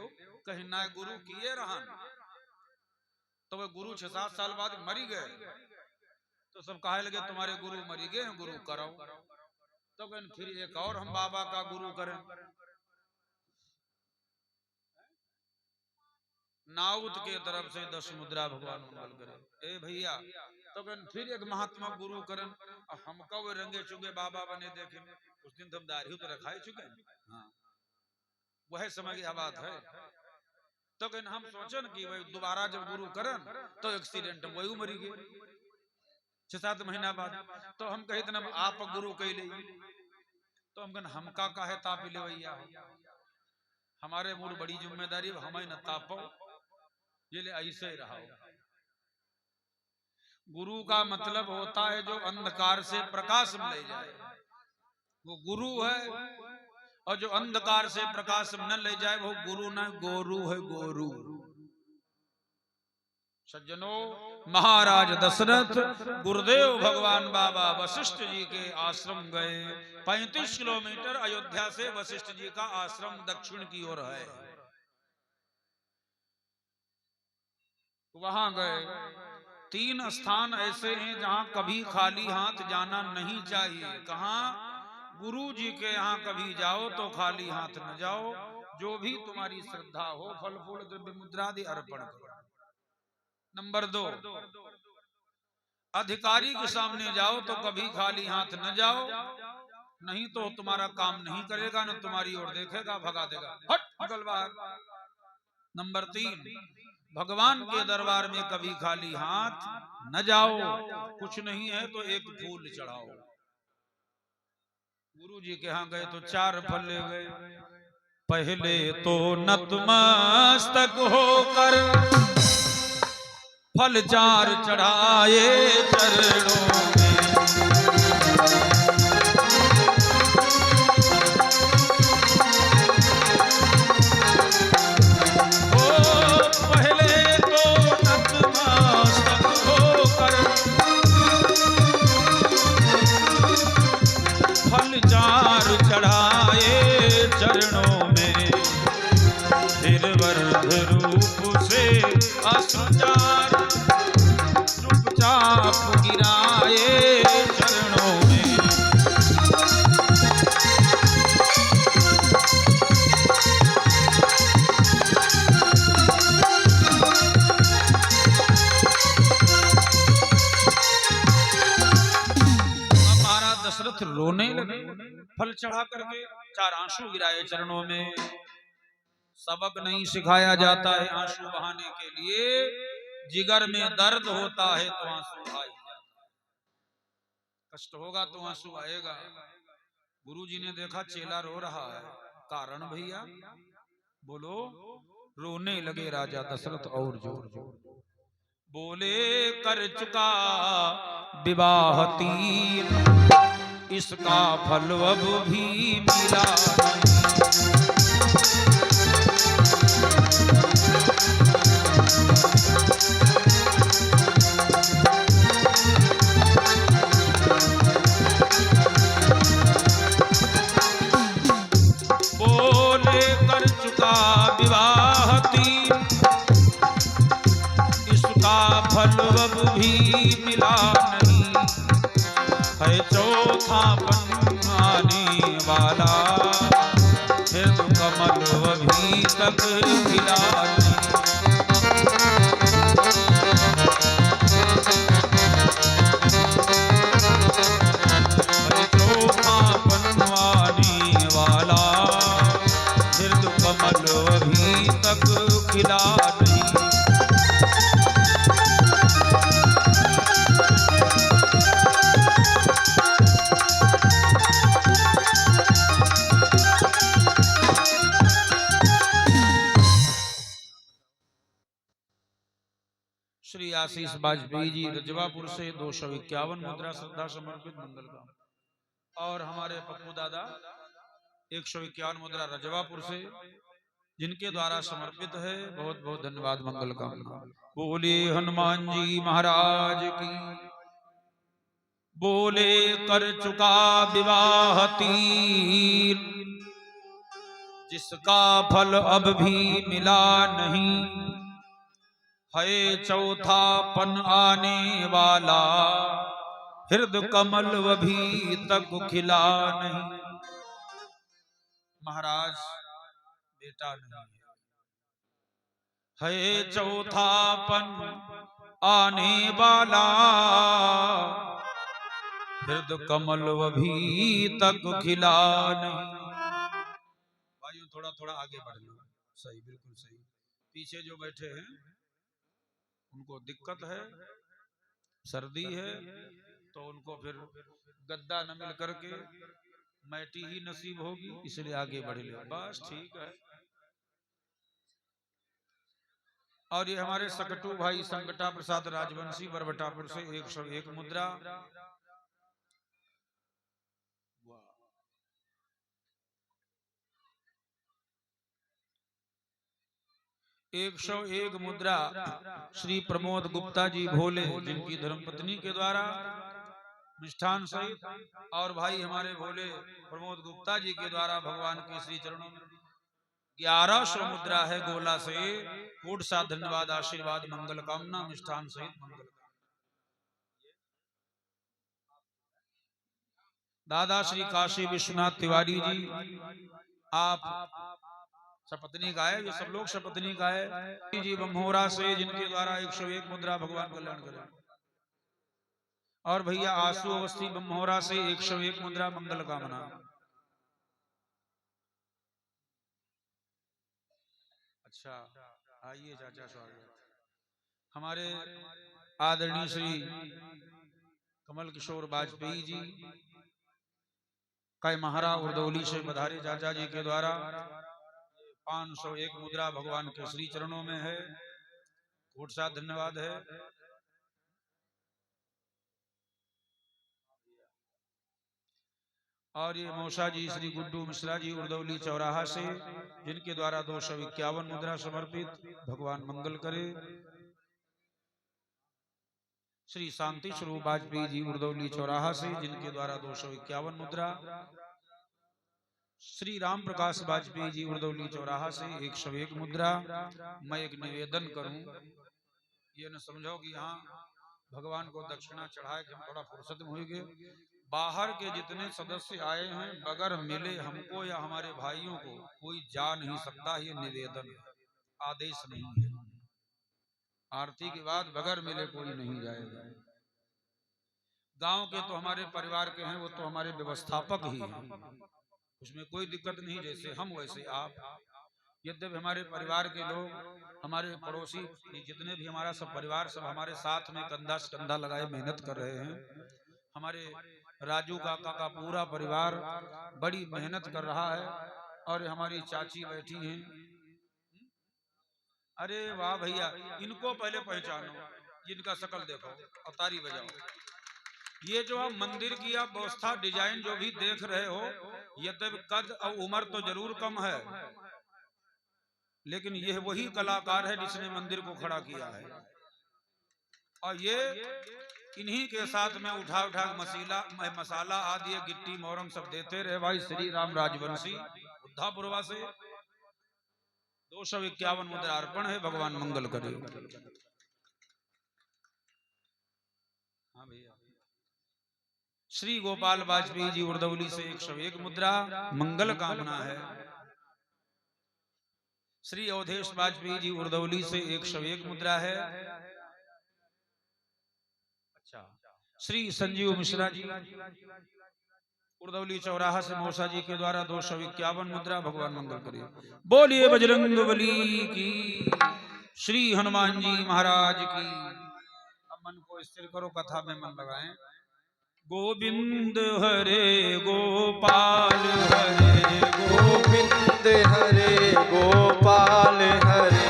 कहीं ना गुरु किए रहन। तो वे गुरु 6-7 साल बाद मरी गए। तो सब कहे लगे तुम्हारे गुरु मरी गए, गुरु करो। तो कहीं फिर एक और हम बाबा का गुरु करें। नाउत के तरफ से 10 मुद्रा भगवान मंगल करे। ए भैया, तो कहीं फिर एक महात्मा गुरु करें। हमका वो रंगे चुगे बाबा बने देखे, उस दिन तुम दाढ़ी तो रखा ही चुके। हाँ, वह समय की बात है। तो कहीं हम सोचन कि भाई दोबारा जब गुरु करन तो एक्सीडेंट वही मरी गए 6-7 महीना बाद। तो हम कहे तना आप गुरु कह ले, तो हम कहन हमका काहे ताप ले भैया, हमारे मूड बड़ी जिम्मेदारी, हमें न तापो, ये ले ऐसे ही रहा। गुरु का मतलब होता है जो अंधकार से प्रकाश में ले जाए, वो गुरु है। और जो अंधकार से प्रकाश में न ले जाए वो गुरु न गोरु है, गोरु। सज्जनों, महाराज दशरथ गुरुदेव भगवान बाबा वशिष्ठ जी के आश्रम गए। 35 किलोमीटर अयोध्या से वशिष्ठ जी का आश्रम दक्षिण की ओर है। वहां गए। 3 स्थान ऐसे हैं जहां कभी खाली हाथ जाना नहीं चाहिए। कहां? गुरु जी के यहाँ कभी जाओ तो खाली हाथ न जाओ, जो भी तुम्हारी श्रद्धा हो फल फूल द्रव्य मुद्रादि अर्पण करो। नंबर 2, अधिकारी के सामने जाओ तो कभी खाली हाथ न जाओ, नहीं तो तुम्हारा काम नहीं करेगा, न तुम्हारी ओर देखेगा, भगा देगा, हट निकल बाहर। नंबर 3, भगवान के दरबार में कभी खाली हाथ न जाओ, कुछ नहीं है तो एक फूल चढ़ाओ। गुरु जी के यहाँ गए तो 4 फल ले गए। पहले तो नतमस्तक होकर फल 4 चढ़ाए चरणों में। पहले तो नतमस्तक होकर फल 4 चढ़ाए चरणों में। फिर वर्ध रूप से अश्रुचार चुपचाप गिराए चरणों में। महाराज दशरथ रोने लगे, फल चढ़ा करके 4 आंसू गिराए चरणों में। सबक नहीं सिखाया जाता है आंसू बहाने के लिए, जिगर में दर्द होता है तो आंसू आ ही जाता है। कष्ट होगा तो आंसू आएगा। गुरुजी ने देखा चेला रो रहा है, कारण भैया बोलो। रोने लगे राजा दशरथ और जोर जोर बोले, कर चुका विवाह 3, इसका फल अब भी मिला नहीं। बोले कर चुका विवाह 3, इसका फल अब भी मिला नहीं। है चौथा पन आने वाला, फिर कमल अभी तक खिला नहीं। है चौथा पन आने वाला, फिर कमल अभी तक खिला नहीं। श्री आशीष वाजपेयी जी रजवापुर से 251 मुद्रा श्रद्धा समर्पित मंगल का। और हमारे पप्पू दादा 151 मुद्रा रजवापुर से, जिनके द्वारा समर्पित है। बहुत बहुत धन्यवाद, मंगल कामना। बोले हनुमान जी महाराज की। बोले कर चुका विवाह 3, जिसका फल अब भी मिला नहीं। है चौथा पन आने वाला, हृदय कमल अभी तक खिला नहीं। महाराज बेटा नहीं है चौथा पन आने वाला, हृदय कमल अभी तक खिला नहीं। भाइयों थोड़ा थोड़ा आगे बढ़ लो। सही, बिल्कुल सही। पीछे जो बैठे हैं उनको दिक्कत है, सर्दी है, तो उनको फिर गद्दा न मिल करके मैटी ही नसीब होगी, इसलिए आगे बढ़ लो। बस ठीक है। और ये हमारे सकटू भाई संकटा प्रसाद राजवंशी बरबटापुर से 101 मुद्रा। 101 मुद्रा श्री प्रमोद गुप्ता जी भोले, जिनकी धर्मपत्नी के द्वारा मिष्ठान सहित, और भाई हमारे भोले प्रमोद गुप्ता जी के द्वारा भगवान के श्री चरणों में 1100 मुद्रा है गोला से। कोट सा धन्यवाद, आशीर्वाद, मंगल कामना, मिष्ठान सहित मंगल। दादा श्री काशी विश्वनाथ तिवारी जी, आप शपथनी गाए, ये सब लोग शपथनी गाए जी बम्होरा से, जिनके द्वारा 101 मुद्रा भगवान कल्याण करें। और भैया आंसू अवस्थी बम्होरा से 101 मुद्रा मंगल कामना। अच्छा आइए चाचा, स्वागत। हमारे आदरणीय श्री कमल किशोर वाजपेयी जी, कई महारा उर्दौली से बधारे चाचा जी के द्वारा 501 मुद्रा भगवान के श्री चरणों में है। कोट सा धन्यवाद है। और ये मौसा जी श्री गुड्डू मिश्रा जी उर्दौली चौराहा से, जिनके द्वारा 251 मुद्रा समर्पित। भगवान मंगल करे। श्री शांति स्वरूप वाजपेयी जी उर्दौली चौराहा से, जिनके द्वारा 251 मुद्रा। श्री राम प्रकाश वाजपेयी जी उर्दौली चौराहा से 101 मुद्रा। मैं एक निवेदन करूं, ये न समझो कि यहाँ भगवान को दक्षिणा चढ़ाए कि हम थोड़ा फुर्सत में होंगे। बाहर के जितने सदस्य आए हैं, बगैर मिले हमको या हमारे भाइयों को कोई जा नहीं सकता। ये निवेदन है, आदेश नहीं है। आरती के बाद बगैर मिले कोई नहीं जाएगा। गांव के तो हमारे परिवार के हैं, वो तो हमारे व्यवस्थापक ही हैं, उसमें कोई दिक्कत नहीं। जैसे हम वैसे आप। यद्यपि हमारे परिवार के लोग, हमारे पड़ोसी जितने भी हमारा सब परिवार, सब हमारे साथ में कंधा से कंधा लगाए मेहनत कर रहे हैं। हमारे राजू काका का पूरा परिवार बड़ी मेहनत कर रहा है। और हमारी चाची बैठी हैं। अरे वाह भैया, इनको पहले पहचानो, जिनका शकल देखो और ताली बजाओ। ये जो आप मंदिर की आप व्यवस्था डिजाइन जो भी देख रहे हो, यद्यपि कद और उम्र तो जरूर कम है, लेकिन यह वही कलाकार है जिसने मंदिर को खड़ा किया है। और ये इन्हीं के साथ में उठा उठा मसाला आदि गिट्टी मोरंग सब देते रहे भाई श्री राम राजवंशी बुद्धापुरवा से। 251 मुद्रा अर्पण है। भगवान मंगल करे। हाँ भैया। श्री गोपाल वाजपेयी जी उर्दौली से 101 मुद्रा मंगल कामना है। श्री अवधेश वाजपेयी जी उर्दौली से 101 मुद्रा है। अच्छा। श्री संजीव मिश्रा जी उर्दौली चौराहा से मौसा जी के द्वारा 251 मुद्रा। भगवान मंगल करे। बोलिए बजरंग बली की, श्री हनुमान जी महाराज की। अब मन को स्थिर करो, कथा में मन लगाएं। गोविंद हरे गोपाल हरे गोविंद हरे गोपाल हरे।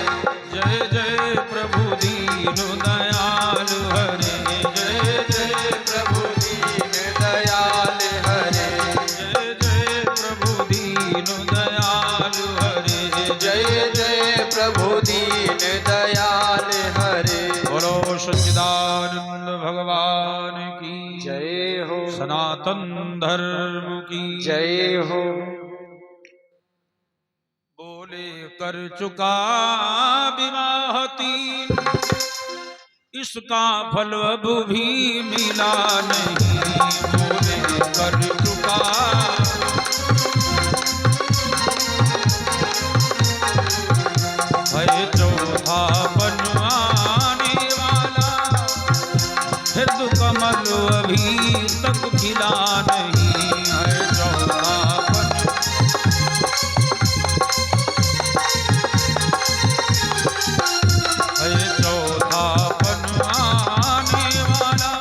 जय जय प्रभु दीन दयाल हरे। जय जय प्रभु दीन दयाल हरे। जय जय प्रभु दीन दयाल हरे। जय जय प्रभु दीन दयाल हरे। बोलो सच्चिदानंद भगवान की जय हो। सनातन धर्म की जय हो। बोले कर चुका विवाह 3, इसका फल अब भी मिला नहीं। बोले कर चुका है चौथा बनवाने वाला, हृदय कमल अभी तक खिला नहीं है। चौथा बनवाने वाला,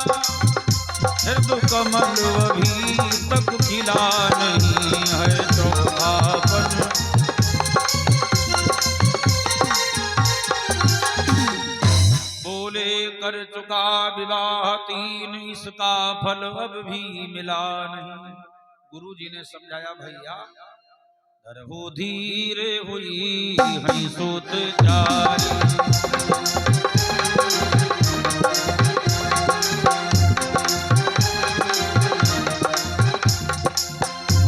हृदय कमल अभी तक खिला नहीं है। चौथा कर चुका विवाह 3, इसका फल अब भी मिला नहीं। गुरु जी ने समझाया, भैया धरहु धीरे हुई हई सुत चारी।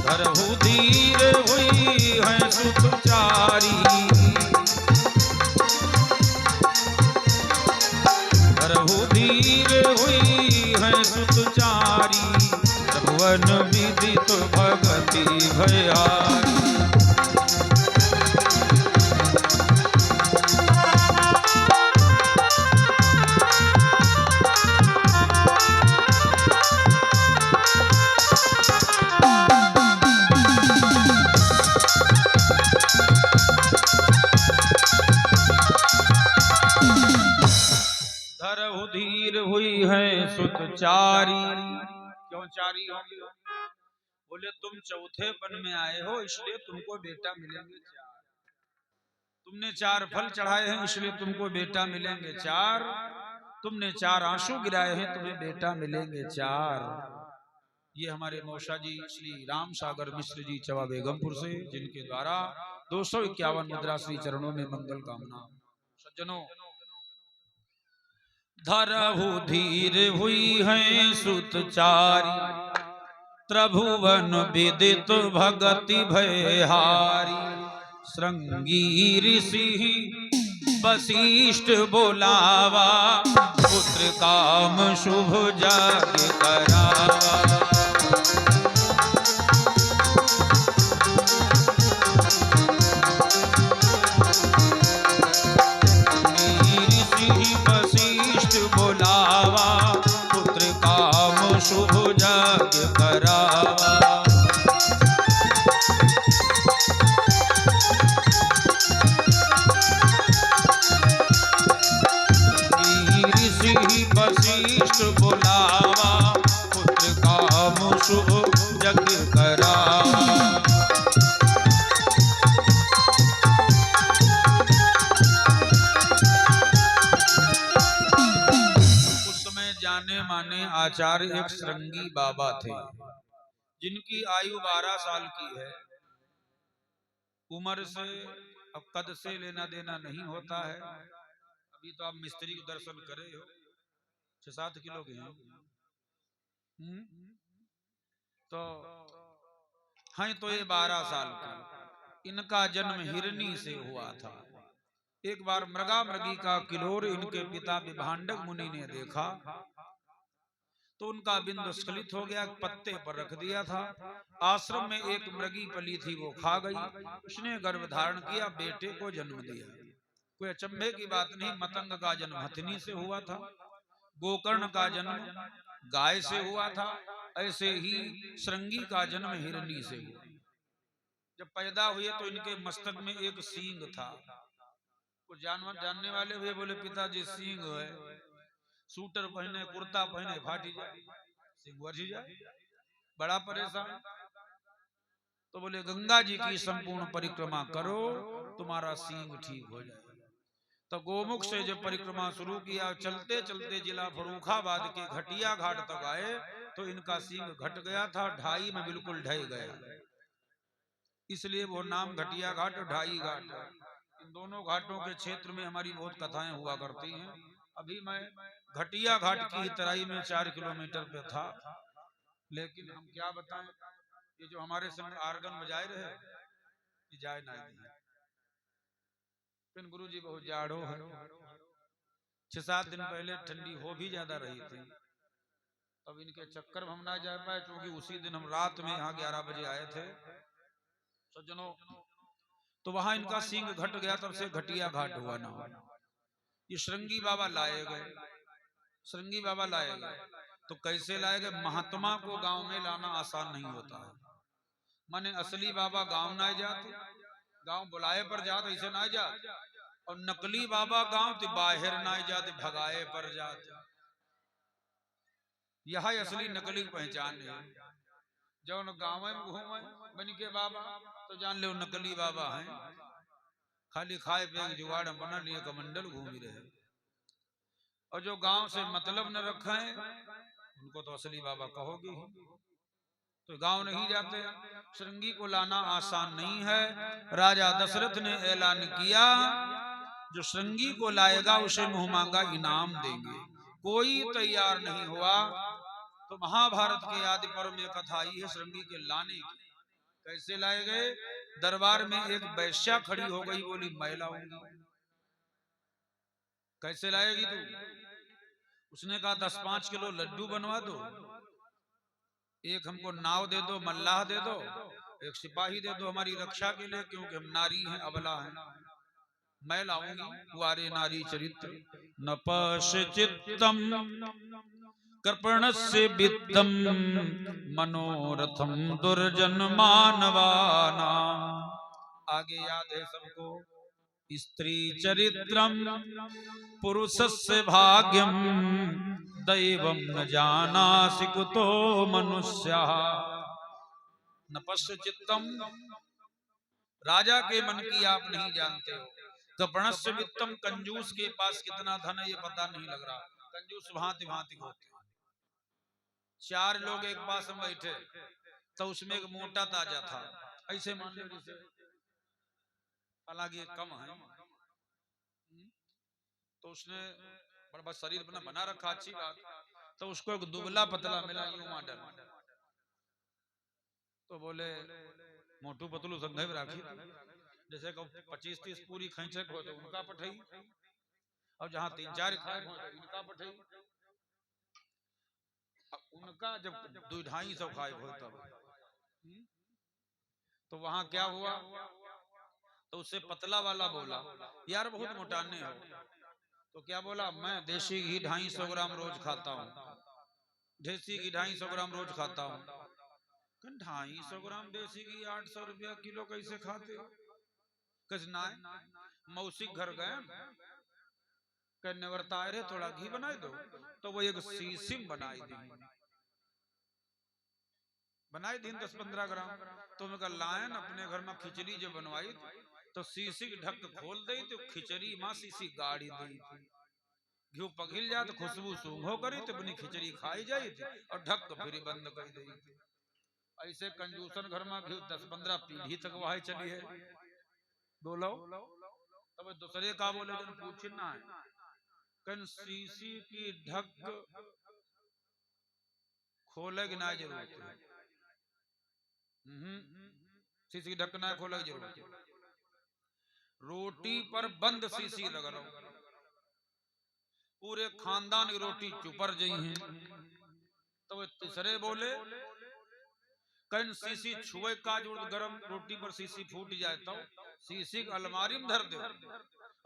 धरहु धीरे हुई है सुत चारी। धीर हुई है सुतचारी, त्रिभुवन विदित भगति भयारी। धीर हुई है सुतचारी। क्यों चारी होंगी? बोले तुम चौथे पन में आए हो इसलिए तुमको बेटा मिलेंगे 4। तुमने 4 फल चढ़ाए हैं इसलिए तुमको बेटा मिलेंगे 4। तुमने 4 आंसू गिराए हैं तुम्हें बेटा मिलेंगे 4। ये हमारे मौसा जी श्री राम सागर मिश्र जी चवा बेगमपुर से, जिनके द्वारा 251 मुद्रा श्री चरणों में मंगल कामना। सज्जनों, धरहु धीर हुई है सुतचारी, त्रिभुवन विदित भगति भयहारी। श्रृंगी ऋषि वशिष्ठ बोलावा, पुत्र काम शुभ जग करावा। बोलावा, पुत्र काम शुभ जग करावा। ऋषि वशिष्ठ बोलावा, पुत्र काम शुभ जग करावा। जाने माने आचार्य एक श्रृंगी बाबा थे, जिनकी आयु 12 साल की है। उम्र से अब कद से लेना देना नहीं होता है। अभी तो आप मिस्त्री को दर्शन करे हो, 6-7 किलो के हैं। तो हैं तो ये 12 साल के। इनका जन्म हिरनी से हुआ था। एक बार मृगा मृगी का किलोर इनके पिता विभांडक मुनि ने देखा तो उनका बिंदु स्खलित हो गया, पत्ते पर रख दिया था। आश्रम में एक मृगी पली थी, वो खा गई। उसने गर्भ धारण किया, बेटे को जन्म दिया। कोई अचंभे की बात नहीं, मतंग का जन्म हथिनी से हुआ था, गोकर्ण का जन्म गाय से हुआ था, ऐसे ही श्रृंगी का जन्म हिरनी से हुआ। जब पैदा हुए तो इनके मस्तक में एक सींग था। कुछ जानवर जानने वाले हुए, बोले पिताजी सींग है। सूटर पहने, कुर्ता पहने, फाटी जाए, सिंह वर्झी जाए, बड़ा परेशान। तो बोले गंगा जी की संपूर्ण परिक्रमा करो, तुम्हारा सींग ठीक हो जाए। तो गोमुख से जब परिक्रमा शुरू किया, चलते चलते जिला फर्रुखाबाद के घटिया घाट तक आए तो इनका सींग घट गया था, ढाई में बिल्कुल ढह गया। इसलिए वो नाम घटिया घाट और ढाई घाट। इन दोनों घाटों के क्षेत्र में हमारी बहुत कथाएं हुआ करती हैं। अभी मैं घटिया घाट की तराई में 4 किलोमीटर पे था, लेकिन हम क्या बताएं, ये जो हमारे संग आर्गन बजाए रहे, ये जाए ना दिए। गुरु जी बहुत जाड़ो है। 6-7 दिन पहले ठंडी हो भी ज्यादा रही थी, तब इनके चक्कर में हम ना जा पाए, क्योंकि उसी दिन हम रात में यहाँ 11 बजे आए थे। सज्जनों, तो वहां इनका सींग घट गया, तब से घटिया घाट हुआ ना। ये श्रृंगी बाबा लाए गए, श्रृंगी बाबा लाए गए। तो कैसे लाए गए? महात्मा को गांव में लाना आसान नहीं होता है। माने असली बाबा गांव ना जाते, गांव बुलाए पर जाते, ऐसे ना जाते। और नकली बाबा गांव तो बाहर ना जाते, भगाए पर जाते। यह असली नकली पहचान है। जब गांव में घूमे बन के बाबा तो जान ले नकली बाबा हैं। खाली खाए पे जुगाड़ बना लिए कमंडल घूम रहे। और जो गांव से मतलब न रखे उनको तो असली बाबा कहोगे ही। तो गांव नहीं जाते। श्रृंगी को लाना आसान नहीं है। राजा दशरथ ने ऐलान किया, जो श्रृंगी को लाएगा उसे मुंह मांगा इनाम देंगे। कोई तैयार नहीं हुआ तो महाभारत के आदि पर्व में कथा आई है श्रृंगी के लाने की। कैसे लाए गए? दरबार में एक वैश्या खड़ी हो गई, बोली मैं लाऊंगी। कैसे लाएगी तू? उसने कहा 10-5 किलो लड्डू बनवा दो, एक हमको नाव दे दो, मल्लाह दे दो, एक सिपाही दे दो हमारी रक्षा के लिए, क्योंकि हम नारी हैं, अबला हैं। मैं लाऊंगी। कुंवारे नारी चरित्र न पश्चित्तम कृपणस्य वित्तम मनोरथम दुर्जन मानवाना। आगे याद है सबको। स्त्री चरित्रम पुरुषस्य भाग्यम दैवम न जानासि कुतो मनुष्यः। नपस्य चित्तम, राजा के मन की आप नहीं जानते हो। कृपणस्य वित्तम, कंजूस के पास कितना धन है ये पता नहीं लग रहा। कंजूस भांति भांति होते हैं। 4 लोग एक पास में बैठे तो उसमें एक मोटा ताजा था, ऐसे मान लो जैसे, हालांकि कम है, तो उसने बड़ा शरीर बना रखा, अच्छी बात, तो उसको एक दुबला पतला मिला यूं मॉडल, तो बोले मोटू पतलू संघ राखी, जैसे 25-30 पूरी खैचे को तो उनका पठई, और जहां 3-4 खाए हो तो इनका पठई, उनका जब 2-250 खाए हो तब, तो वहां क्या हुआ, तो उससे पतला वाला बोला यार बहुत मोटाने हो, तो क्या बोला, मैं देसी घी 250 ग्राम रोज खाता हूँ, देसी घी 250 ग्राम रोज खाता हूँ। 250 ग्राम देसी घी 800 रुपया किलो कैसे खाते हो? कसना मौसी घर गए, कहने रे थोड़ा घी बनाई दो, तो वो एक सीसिम बनाई दी 10-15 ग्राम, तो मैं कल लायन अपने घर में खिचड़ी जो बनवाई तो सीसी ढक खोल दी, तो खिचड़ी मां सीसी गाड़ी दी, घी पघिल जाए तो खुशबू सूंघो करी तो अपनी खिचड़ी खाई जाई थी, और ढक फिर बंद कर दी। ऐसे कंजूसन घर में घी 10-15 पीढ़ी तक वहां चली है। बोलो तब दूसरे का बोले जन पूछना है, कन सीसी की ढक खोले कि ना जरूरत है, सीसी की ढक ना खोले की जरूरत है। रोटी पर बंद सीसी लग रहा, पूरे खानदान की रोटी चुपर जई है, तो तीसरे बोले कन सीसी छुए का जुड़ गरम रोटी पर सीसी फूट जाए तो सीसी अलमारी में धर दो,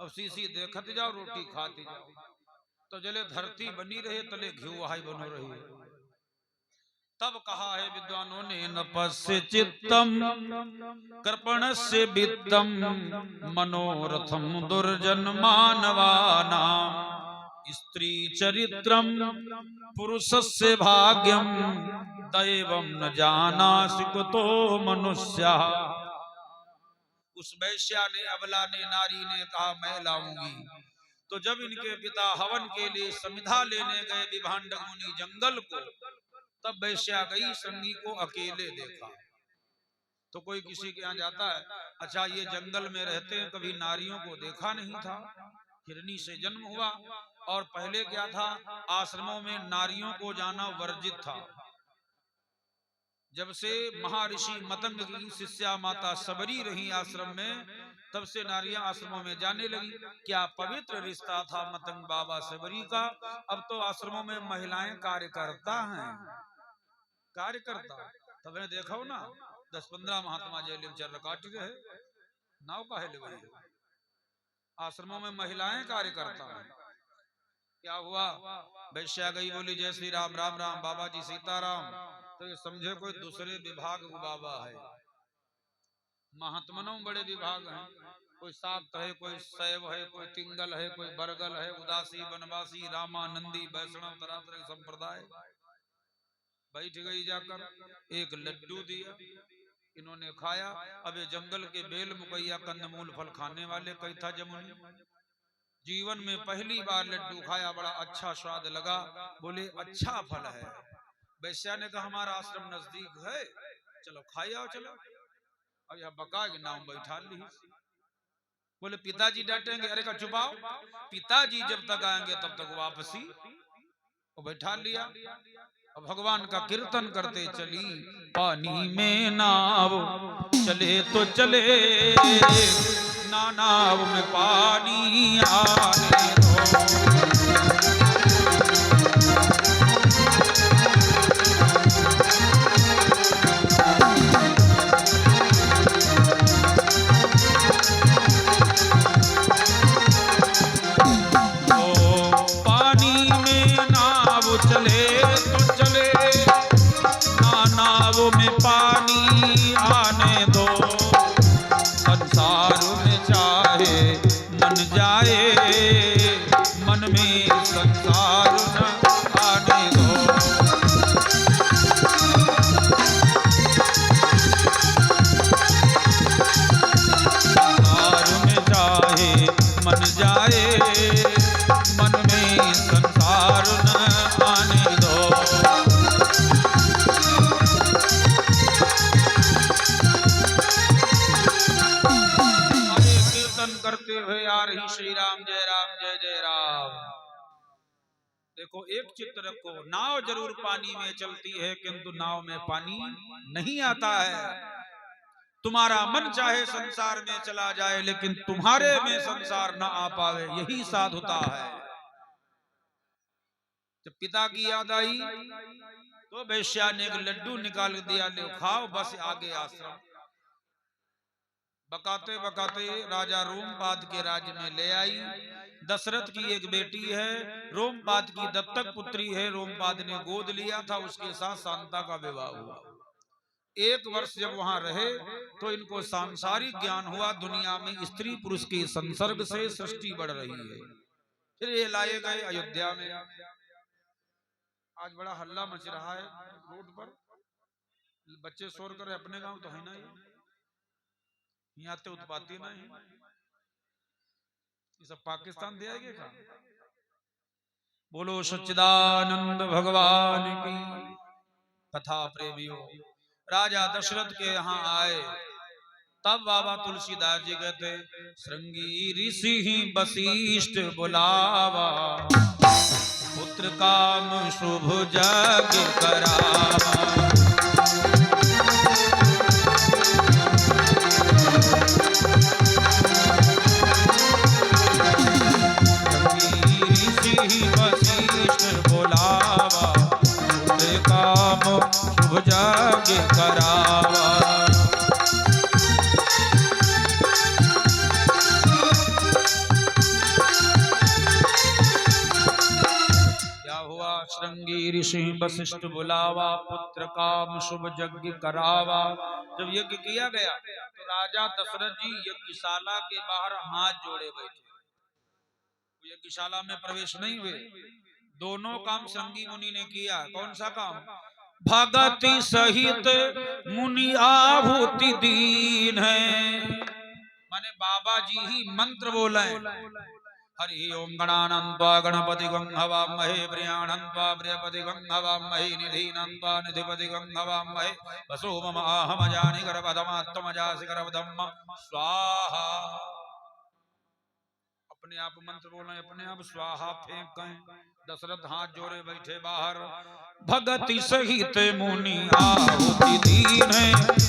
अब सीसी देखत जाओ रोटी खाती जाओ, तो जले धरती बनी रहे तले घी वहाई बनो रही है। तब कहा है विद्वानों ने, नपस्य चित्तम कृपणस्य वित्तम मनोरथम दुर्जन मानवाना, स्त्री चरित्रम पुरुषस्य भाग्यम दैवम न जानासि कुतो मनुष्य। उस वैश्या ने, अबला ने, नारी ने कहा मैं लाऊंगी, तो जब इनके पिता हवन के लिए समिधा लेने गए विभांडक मुनि जंगल को, तब वैश्या गई, संगी को अकेले देखा। तो कोई किसी के यहाँ जाता है, अच्छा ये जंगल में रहते हैं, कभी नारियों को देखा नहीं था, हिरनी से जन्म हुआ, और पहले क्या था, आश्रमों में नारियों को जाना वर्जित था। जब से महर्षि मतंग की शिष्या माता सबरी रही आश्रम में, तब से नारियां आश्रमों में जाने लगी। क्या पवित्र रिश्ता था मतंग बाबा सबरी का। अब तो आश्रमों में महिलाएं कार्यकर्ता हैं, कार्यकर्ता। तब ने देखा हो ना 10-15 महात्मा जेल चर काट गए, नाव का है, आश्रमों में महिलाएं कार्यकर्ता हैं। क्या हुआ, वैश्या गई, बोली जय श्री राम, राम राम, बाबा जी सीताराम, तो ये समझे कोई दूसरे विभाग बाबा है। महात्मनों बड़े विभाग हैं, कोई सात है, कोई शैव है, कोई तिंगल है, कोई बरगल है, उदासी, बनवासी, रामानंदी, वैष्णव, तरह तरह के संप्रदाय। बैठ गई जाकर, एक लड्डू दिया, इन्होंने खाया। अब ये जंगल के बेल मुकैया कंदमूल फल खाने वाले कई था जमुनी, जीवन में पहली बार लड्डू खाया, बड़ा अच्छा स्वाद लगा, बोले अच्छा फल है। वैश्या ने कहा हमारा आश्रम नजदीक है, चलो खाई आओ चलो। अब यह बका के नाम बैठा ली। बोले पिताजी डांटेंगे, अरे का चुपाओ, पिताजी जब तक आएंगे तब तक वापसी। वो बैठा लिया, अब भगवान का कीर्तन करते चली, पानी में नाव चले तो चले, ना नाव में पानी आने दो। मन हुए आ रही श्री राम जय जय राम। देखो एक चित्त रखो, नाव जरूर पानी में चलती है किंतु नाव में पानी नहीं आता है। तुम्हारा मन चाहे संसार में चला जाए लेकिन तुम्हारे में संसार ना आ पावे, यही साधुता है। जब पिता की याद आई तो वेश्या ने एक लड्डू निकाल दिया, ले खाओ, बस आगे आश्रम। बकाते बकाते राजा रोमपाद के राज्य में ले आई। दशरथ की एक बेटी है, रोमपाद की दत्तक पुत्री है, रोमपाद ने गोद लिया था, उसके साथ शांता का विवाह हुआ। एक वर्ष जब वहां रहे तो इनको सांसारिक ज्ञान हुआ, दुनिया में स्त्री पुरुष के संसर्ग से सृष्टि बढ़ रही है। फिर ये लाए गए अयोध्या में। आज बड़ा हल्ला मच रहा है रोड पर, बच्चे शोर कर रहे, अपने गांव तो है ना, यहाँ तो उत्पाती नहीं, ये सब पाकिस्तान दे आएंगे का। बोलो सच्चिदानंद भगवान की। कथा प्रेमियों, राजा दशरथ के यहाँ आए तब बाबा तुलसीदास जी कहते, श्रृंगी ऋषि ही वशिष्ठ बुलावा, पुत्र काम शुभ जग करावा। वशिष्ठ बुलावा, पुत्र काम शुभ जग करावा। क्या हुआ? श्रृंगी ऋषि वशिष्ठ बुलावा, पुत्र काम शुभ यज्ञ करावा। जब यज्ञ किया गया तो राजा दशरथ जी यज्ञशाला के बाहर हाथ जोड़े बैठे। यज्ञशाला में प्रवेश नहीं हुए। दोनों काम श्रृंगी मुनि ने किया। कौन सा काम? भगति सहित मुनि आहुति दीन है, माने बाबा जी ही मंत्र बोले। हरि ओम गणानंत्वा गणपति गं हवामहे, प्रियाणंत्वा प्रियपति गं हवामहे, निधीनंत्वा निधिपति गं हवामहे, वसो मम आहमजानि गर्भधमात्मजासि गर्भधम्म स्वाहा। अपने आप मंत्र बोले, अपने आप स्वाहा फेंकें। दशरथ हाथ जोड़े बैठे बाहर। भगति सहित मुनि आहुति दीन है,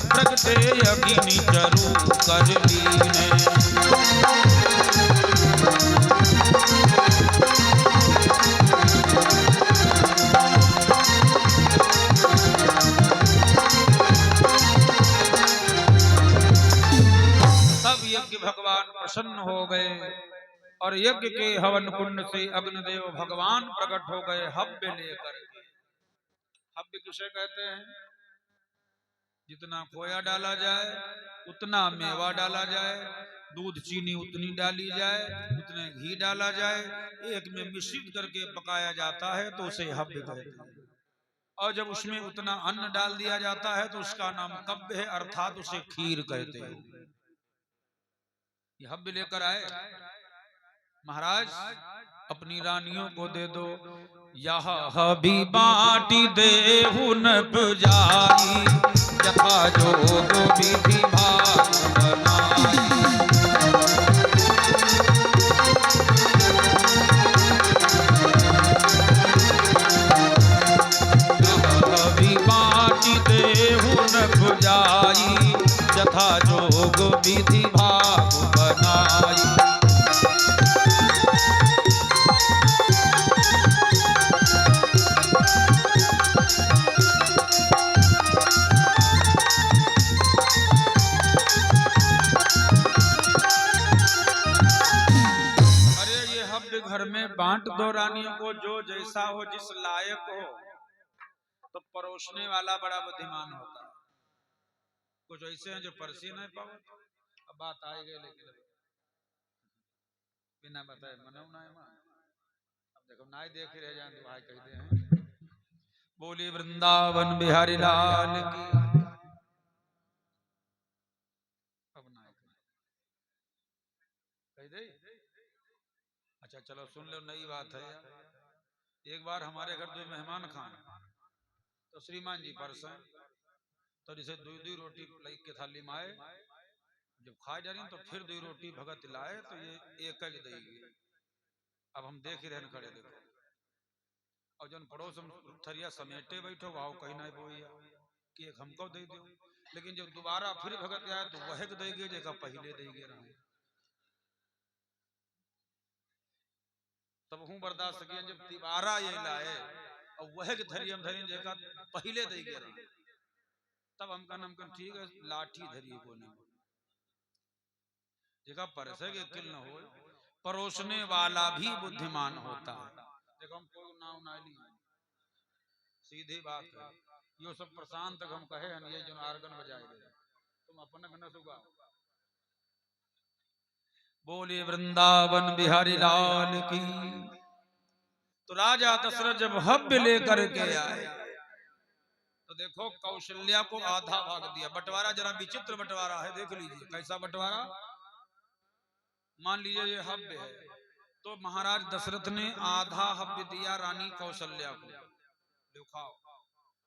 प्रगटे अग्नि जरूर कर लीन है। तब यज्ञ भगवान प्रसन्न हो गए और यज्ञ के हवन कुंड से अग्निदेव भगवान प्रकट हो गए हव्य लेकर के। हव्य किसे कहते हैं? जितना खोया डाला जाए उतना मेवा डाला जाए, दूध चीनी उतनी डाली जाए, उतने घी डाला जाए, एक में मिश्रित करके पकाया जाता है तो उसे हव्य कहते हैं। और जब उसमें उतना अन्न डाल दिया जाता है तो उसका नाम कव्य है, अर्थात उसे खीर कहते हैं। ये हव्य लेकर आए। महाराज अपनी रानियों को दे दो। यह हबी बाटी देहु न पुजाई, यथा जोग विधि भाग बनाई। यह हबी बाटी देहु न पुजाई, यथा जोग विधि भाग बनाई। घर में बांट दो रानियों को, जो जैसा हो, जिस लायक हो। तो परोसने वाला बड़ा बुद्धिमान होता है। कुछ ऐसे हैं जो परसी नहीं पाओ। अब बात आई गई लेकिन बिना बताए मनो ना। अब देखो नाई देख रह जाए तो भाई कहते हैं बोली वृंदावन बिहारी लाल की। अब नाई कह दे। अच्छा चलो सुन लो, नई बात है। एक बार हमारे घर दो मेहमान खान, तो श्रीमान जी परस तो जिसे दूध रोटी के थाली में आए, जब खा जा रही तो फिर 2 रोटी भगत लाए तो ये एक ही देगी। अब हम देख ही रहे खड़े देखो, और जन पड़ोस हम थरिया समेटे बैठो वाओ कहीं ना बोइया कि एक हमको दे दो, लेकिन जब दोबारा फिर भगत आए तो वह देगी जगह पहले देगी रहा। तब हूँ बर्दाश्त किया जब दोबारा ये लाए और वह धरियम धरियम जगह पहले देगी रहा, तब हम कहना ठीक है लाठी धरिए को नहीं जगह परसे के किल न हो, परोसने वाला भी बुद्धिमान होता है। देखो हम कोई नाव ना ली, सीधी बात है। यो सब प्रशांत तक हम कहे ये जो आर्गन बजाए गए तुम अपने न सुगा। बोले वृंदावन बिहारी लाल की। तो राजा दशरथ जब हव्य लेकर के आए तो देखो कौशल्या को आधा भाग दिया। बंटवारा जरा विचित्र बंटवारा है, देख लीजिए कैसा बंटवारा। मान लीजिए ये हव्य है तो महाराज दशरथ ने आधा हव्य दिया रानी कौशल्या को। देखो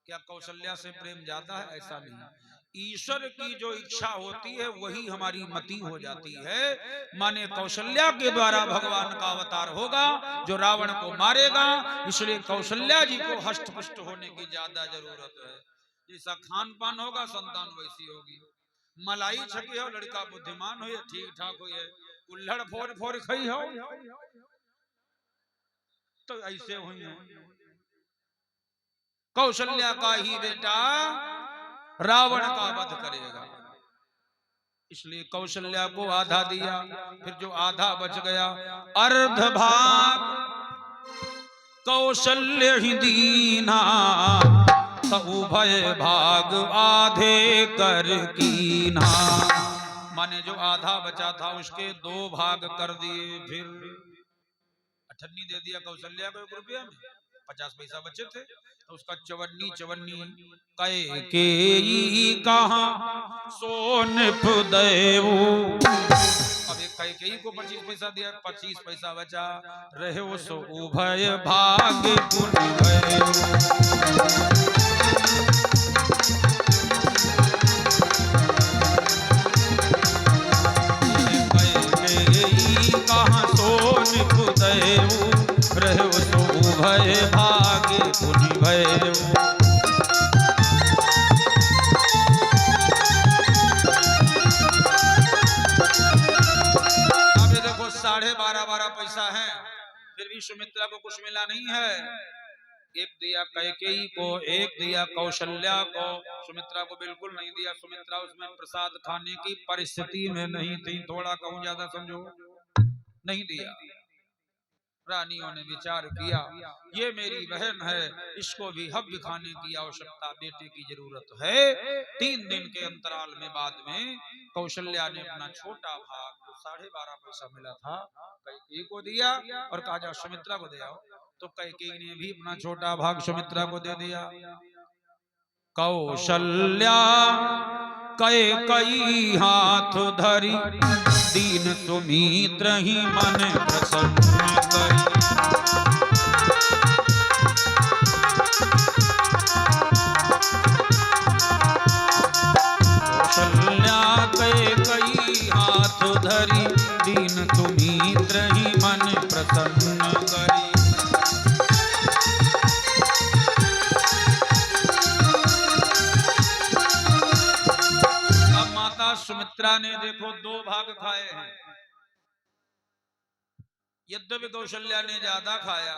क्या कौशल्या से प्रेम ज्यादा है? ऐसा नहीं, ईश्वर की जो इच्छा होती है वही हमारी मति हो जाती है। माने कौशल्या के द्वारा भगवान का अवतार होगा जो रावण को मारेगा, इसलिए कौशल्या जी को हष्टपुष्ट होने की ज्यादा जरूरत है। जैसा खान पान होगा संतान वैसी होगी। मलाई छकी हो, लड़का बुद्धिमान हो, ठीक ठाक हो, कुल्हड़ फोड़ फोड़ खई हो, तो ऐसे हुई है। कौशल्या का ही बेटा रावण का वध करेगा, इसलिए कौशल्या को आधा दिया। फिर जो आधा बच गया अर्ध भाग कौशल्य ही दीना, तब उभय भाग आधे कर कीना। माने जो आधा बचा था उसके 2 भाग कर दिए। फिर 58 दे दिया कौशल्या को 1 रुपया में, 50 पैसा बचे थे तो उसका चवन्नी कैकेयी कहाँ सोन फुदैऊ। अब एक कैकेयी को 25 पैसा दिया, 25 पैसा बचा रहे सो उभय भाग पुण्य भैऊ। कैकेयी कहाँ सोन फुदैऊ, रहे सो उभय भाग पुण्य भैऊ। अब देखो 12.5 पैसा है, फिर भी सुमित्रा को कुछ मिला नहीं है। 1 दिया कैकेयी को, 1 दिया कौशल्या को, सुमित्रा को बिल्कुल नहीं दिया। सुमित्रा उसमें प्रसाद खाने की परिस्थिति में नहीं थी, थोड़ा कहूं ज्यादा समझो, नहीं दिया। रानियों ने विचार किया ये मेरी बहन है, इसको भी हव्य खाने की आवश्यकता, बेटे की जरूरत है। 3 दिन के अंतराल में बाद में कौशल्या ने अपना छोटा भाग जो 12.5 पैसा मिला था कैकेयी को दिया और कहा जा सुमित्रा को दे आओ। तो कैकेयी ने भी अपना छोटा भाग सुमित्रा को दे दिया। कौशल्या कैकेयी हाथ धरी, दीन सुमित्र ही मन प्रसन्न करी। कौशल्या कैकेयी हाथ धरी, दीन सुमित्र ही मन प्रसन्न करी। अब माता सुमित्रा ने देखो 2 भाग खाए हैं। यद्यपि कौशल्या ने ज्यादा खाया,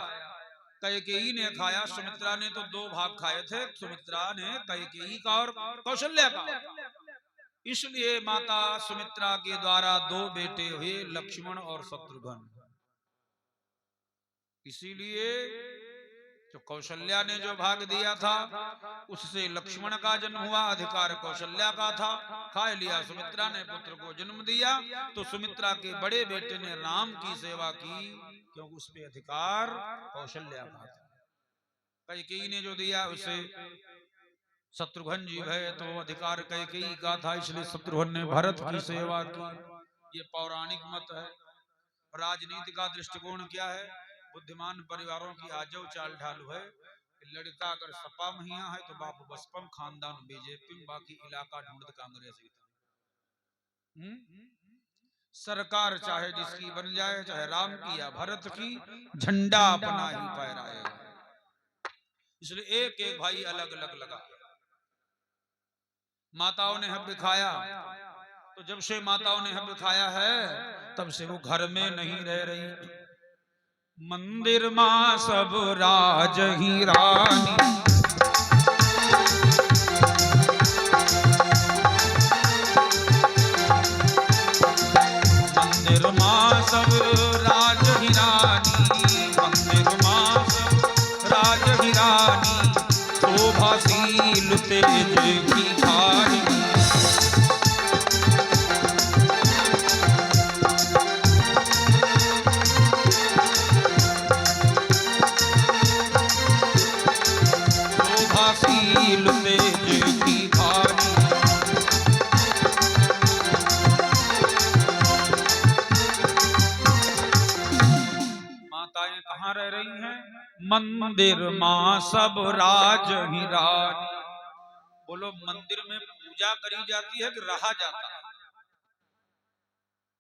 कैकेयी ने खाया, सुमित्रा ने तो 2 भाग खाए थे। सुमित्रा ने कैकेयी का और कौशल्या का। इसलिए माता सुमित्रा के द्वारा 2 बेटे हुए, लक्ष्मण और शत्रुघ्न। इसीलिए जो कौशल्या ने जो भाग दिया था उससे लक्ष्मण का जन्म हुआ, अधिकार कौशल्या का था, खा लिया। सुमित्रा ने पुत्र को जन्म दिया तो सुमित्रा के बड़े बेटे ने राम की सेवा की, क्योंकि उस पे अधिकार कौशल्या का था। कैकेयी ने जो दिया उसे शत्रुघ्न जी है तो अधिकार कैकेयी का था, इसलिए शत्रुघ्न ने भरत की सेवा की। ये पौराणिक मत है। राजनीति का दृष्टिकोण क्या है? बुद्धिमान परिवारों की आजव चाल ढाल है। लड़का अगर सपा महिया है तो बाप बसपम, खानदान बीजेपी, बाकी इलाका ढूंढ कांग्रेस। सरकार चाहे जिसकी बन जाए, चाहे राम की या भरत की, झंडा अपना ही फहराएगा। इसलिए एक एक भाई अलग अलग लगा। माताओं ने हव्य खाया, तो जब से माताओं ने हव्य खाया है तब से वो घर में नहीं रह रही। मंदिर मां सब राज ही रानी, मंदिर मां सब राज ही रानी, मंदिर मां सब राज ही रानी, शोभाशील तेज की धारी। शोभाशील तेज की धारी। माताएं कहाँ रह रही हैं? मंदिर मां सब राज ही रानी। बोलो, मंदिर में पूजा करी जाती है कि रहा जाता है?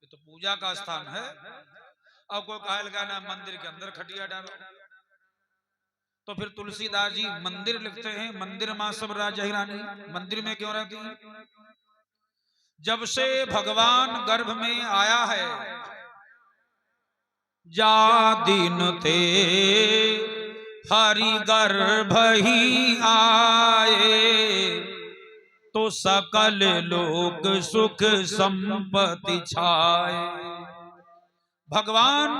ये तो पूजा का स्थान है। अब कोई कहा लगाना मंदिर के अंदर खटिया डालो, तो फिर तुलसीदास जी मंदिर लिखते हैं, मंदिर मां सब राज ही रानी। मंदिर में क्यों रहती है? जब से भगवान गर्भ में आया है, जा दिन थे हरि गर्भ ही आए, तो सकल लोक सुख संपत्ति छाए। भगवान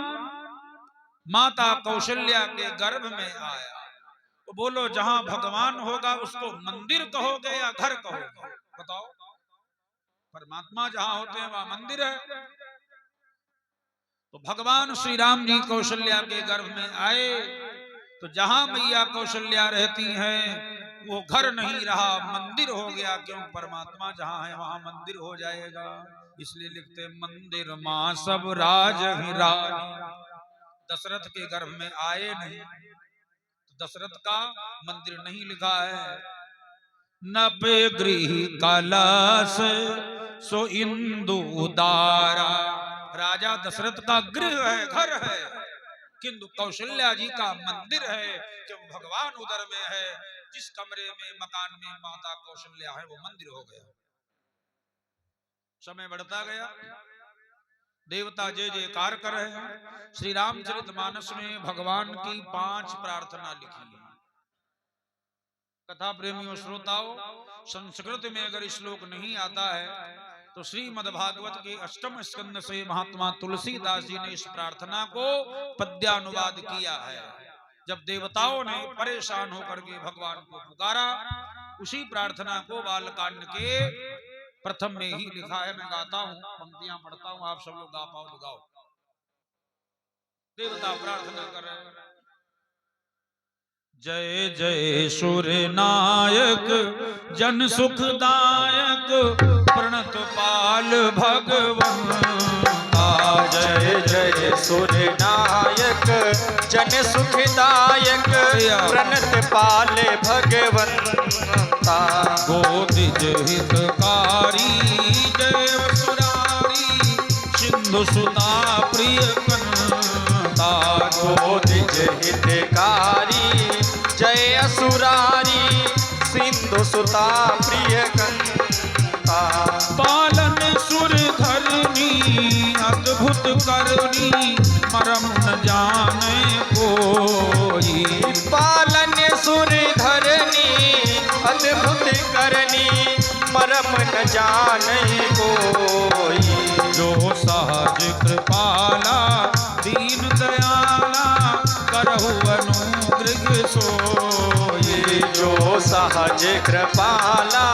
माता कौशल्या के गर्भ में आया, तो बोलो जहां भगवान होगा उसको मंदिर कहोगे या घर कहोगे? बताओ। परमात्मा जहां होते हैं वहां मंदिर है। तो भगवान श्री राम जी कौशल्या के गर्भ में आए, तो जहां मैया कौशल्या रहती हैं वो घर नहीं रहा, मंदिर हो गया। क्यों? परमात्मा जहां है वहां मंदिर हो जाएगा। इसलिए लिखते मंदिर मां सब राज ही रानी। दशरथ के गर्भ में आए नहीं, तो दशरथ का मंदिर नहीं लिखा है। नभे गृह कलश सो इंदु उदारा। राजा दशरथ का गृह है, घर है, किंतु कौशल्या जी का मंदिर है। जब भगवान उदर में है, जिस कमरे में मकान में माता कौशल्या है वो मंदिर हो गया। समय बढ़ता गया, देवता जय जयकार कर रहे हैं। श्री रामचरितमानस में भगवान की 5 प्रार्थना लिखी है। कथा प्रेमियों श्रोताओं, संस्कृत में अगर श्लोक नहीं आता है तो श्रीमद्भागवत के 8वें स्कंद से महात्मा तुलसीदास जी ने इस प्रार्थना को पद्यानुवाद किया है। जब देवताओं ने परेशान होकर के भगवान को पुकारा, उसी प्रार्थना को बालकांड के प्रथम में ही लिखा है। मैं गाता हूं, पंक्तियां पढ़ता हूं, आप सब लोग गा पाओ तो गाओ। देवता प्रार्थना कर रहे हैं, जय जय सूर्य नायक जन सुखदायक प्रणत पाल भगवंता। जय जय सूर्य नायक जन सुखदायक प्रणत पाल भगवंता। गोदिज हितकारी जय वसुरारी सिंधु सुता प्रिय कन्ता। गोदिज हितकारी जय असुरारी सिंधु सुता प्रिय कंता। पालन सुर धरनी अद्भुत करनी मरम न जाने कोई। पालन सुर धरनी अद्भुत करनी मरम न जाने कोई। जो सहज कृपाला दीन दयाला करहु अनुग्रह सोई। जो सहज कृपाला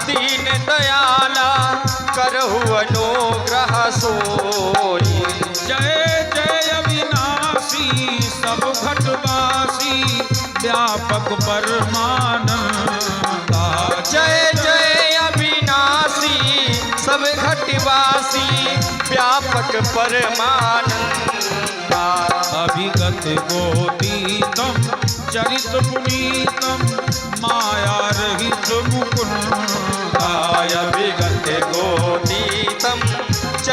दीन दयाला करहु अनुग्रह सोई। जय जय अविनाशी सब घटवासी व्यापक परमानंदा। जय जय अविनाशी सब घटवासी व्यापक परमानंदा। अभिगत गोपीतम चरित पुनीतम माया रहित मुकुंदा। अभिगत गोपीतम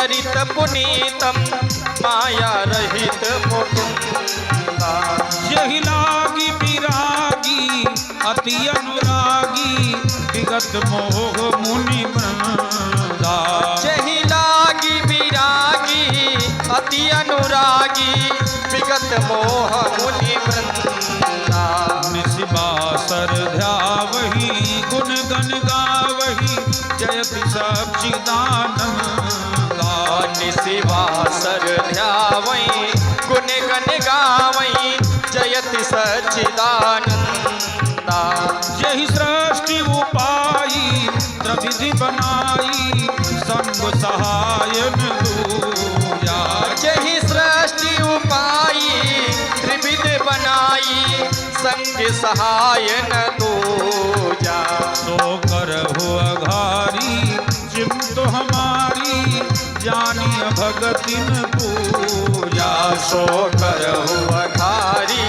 चरित पुनीतम माया रहित मुकुंदा। यही लागी विरागी अति अनुरागी विगत मोह मुनि वृंदा। यही लागी विरागी अति अनुरागी विगत मोह मुनि वृंदा। निशिबासर ध्यावहि गुण गण गावहि जयति सच्चिदानंदा। निशिवासर ध्यावहि गुण गण गावहि जयति सच्चिदानंदा। यही सृष्टि उपाई त्रिविधि बनाई संग सहायन दूजा। यही सृष्टि उपाई त्रिविध बनाई संग सहायन दूजा। तो करहु अघारी चिंत हमारी जानिय भगतिन पूजा। सो करहु अघारी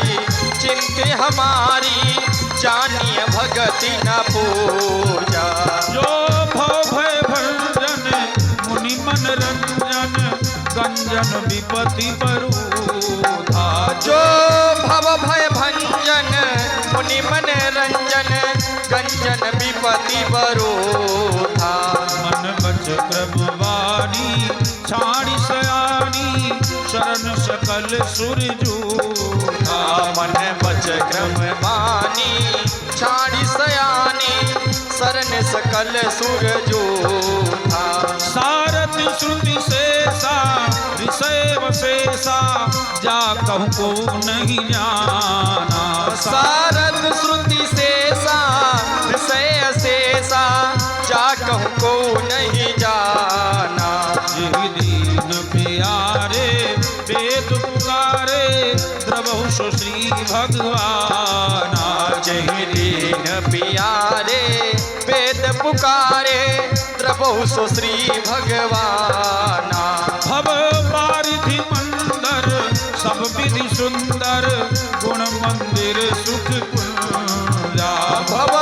चिंत हमारी जानिय भगति न पूजा। जो भव भय भंजन मुनि मनरंजन गंजन विपति बरूधा। जो भव भय भंजन मुनि मनरंजन गंजन विपति बरूधा। मन बच क्रमवाणी छाड़ी सयानी शरण सकल सुरजूधा। मन बच क्रमवाणी छाड़ी सयानी शरण सकल सुरजूधा। सारथ श्रुति शेषा विषय वशेषा जा कहूँ को नहीं जाना। सारथ श्रुति शेषा विषय शेषा जा कहूँ को नहीं जाना। यही दीन प्यारे वेद पुकारे द्रवहु सो श्री भगवाना। जय दीन प्यारे वेद पुकारे द्रवहु सो श्री भगवाना। भव पारिधि मंदर सब विधि सुंदर गुण मंदिर सुख पुंजा। भव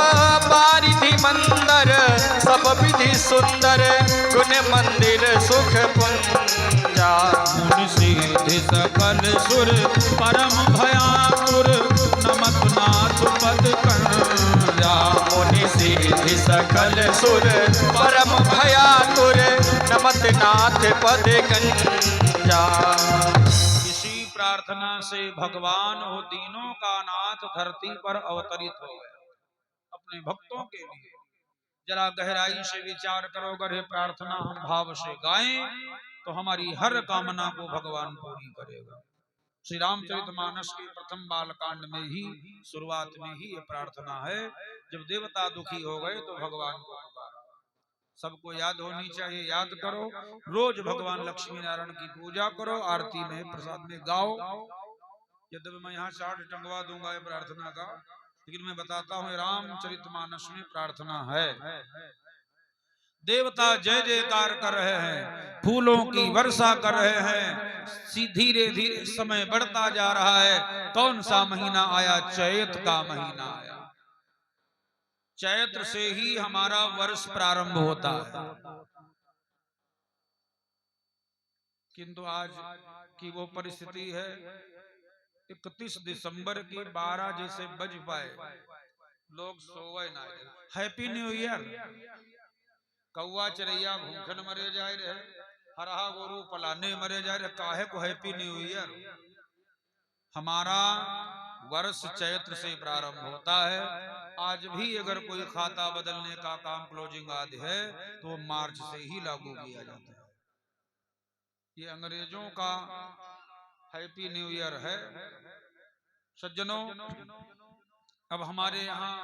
पारिधि मंदर सब विधि सुंदर गुण मंदिर सुख पुंजा। मुनि सिद्धि सकल सुर परम भयातुर नमत नाथ पद कंजा। मुनि सिद्धि सकल सुर परम भयातुर नमत नाथ पद कंजा। इसी प्रार्थना से भगवान हो दीनों का नाथ धरती पर अवतरित हो गए अपने भक्तों के लिए। जरा गहराई से विचार करो, अगर ये प्रार्थना हम भाव से गाएं तो हमारी हर कामना को भगवान पूरी करेगा। श्री रामचरितमानस के प्रथम बालकांड में ही शुरुआत में ही ये प्रार्थना है। जब देवता दुखी हो गए तो भगवान को पुकारा। सबको याद होनी चाहिए, याद करो। रोज भगवान लक्ष्मी नारायण की पूजा करो, आरती में प्रसाद में गाओ। यद्यपि मैं यहाँ चार्ट टंगवा दूंगा ये प्रार्थना का, लेकिन मैं बताता हूँ रामचरितमानस में प्रार्थना है। देवता जय जयकार कर रहे हैं, फूलों की वर्षा कर रहे हैं, धीरे धीरे समय बढ़ता जा रहा है। कौन सा महीना आया? चैत का महीना आया। चैत्र से ही हमारा वर्ष प्रारंभ होता है, किंतु आज की वो परिस्थिति है 31 दिसंबर के 12 जैसे बज पाए लोग सोवे ना। Happy new year. कौआ चरैया भूखन मरे जाए रहे, हरहा गोरू पलाने मरे जाए रहे, काहे को हैप्पी न्यू ईयर। हमारा वर्ष चैत्र से प्रारंभ होता है। आज भी अगर कोई खाता बदलने का काम क्लोजिंग आदि है तो मार्च से ही लागू किया जाता है। ये अंग्रेजों का हैप्पी न्यू ईयर है। सज्जनों, अब हमारे यहाँ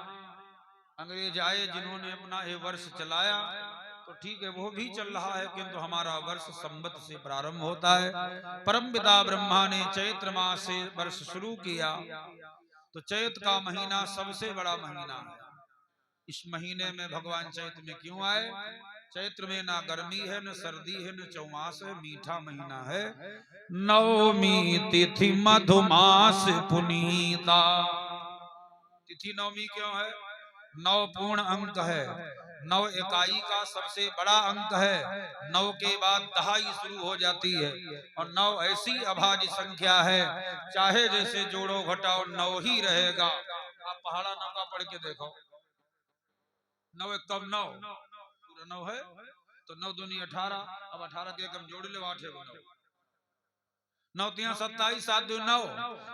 अंग्रेज आए जिन्होंने अपना ये वर्ष चलाया, तो ठीक है वो भी चल रहा है, किंतु हमारा वर्ष संवत से प्रारंभ होता है। परमपिता ब्रह्मा ने चैत्र मास से वर्ष शुरू किया, तो चैत का महीना सबसे बड़ा महीना है। इस महीने में भगवान चैत्र में क्यों आए? चैत्र में ना गर्मी है, न सर्दी है, न चौमास है, मीठा महीना है। नवमी तिथि मधुमास पुनीता। तिथि नवमी क्यों है? 9 पूर्ण अंक है। 9 इकाई का सबसे बड़ा अंक है। 9 के बाद दहाई शुरू हो जाती है और 9 ऐसी अभाज्य संख्या है, चाहे जैसे जोड़ो घटाओ 9 ही रहेगा। आप पहाड़ा 9 का पढ़ के देखो, 9 एक कम 9 पूरा 9 है तो 9 दूनी 18, अब 18 के कम जोड़ ले 8 9, 9 3 27 7 2 9,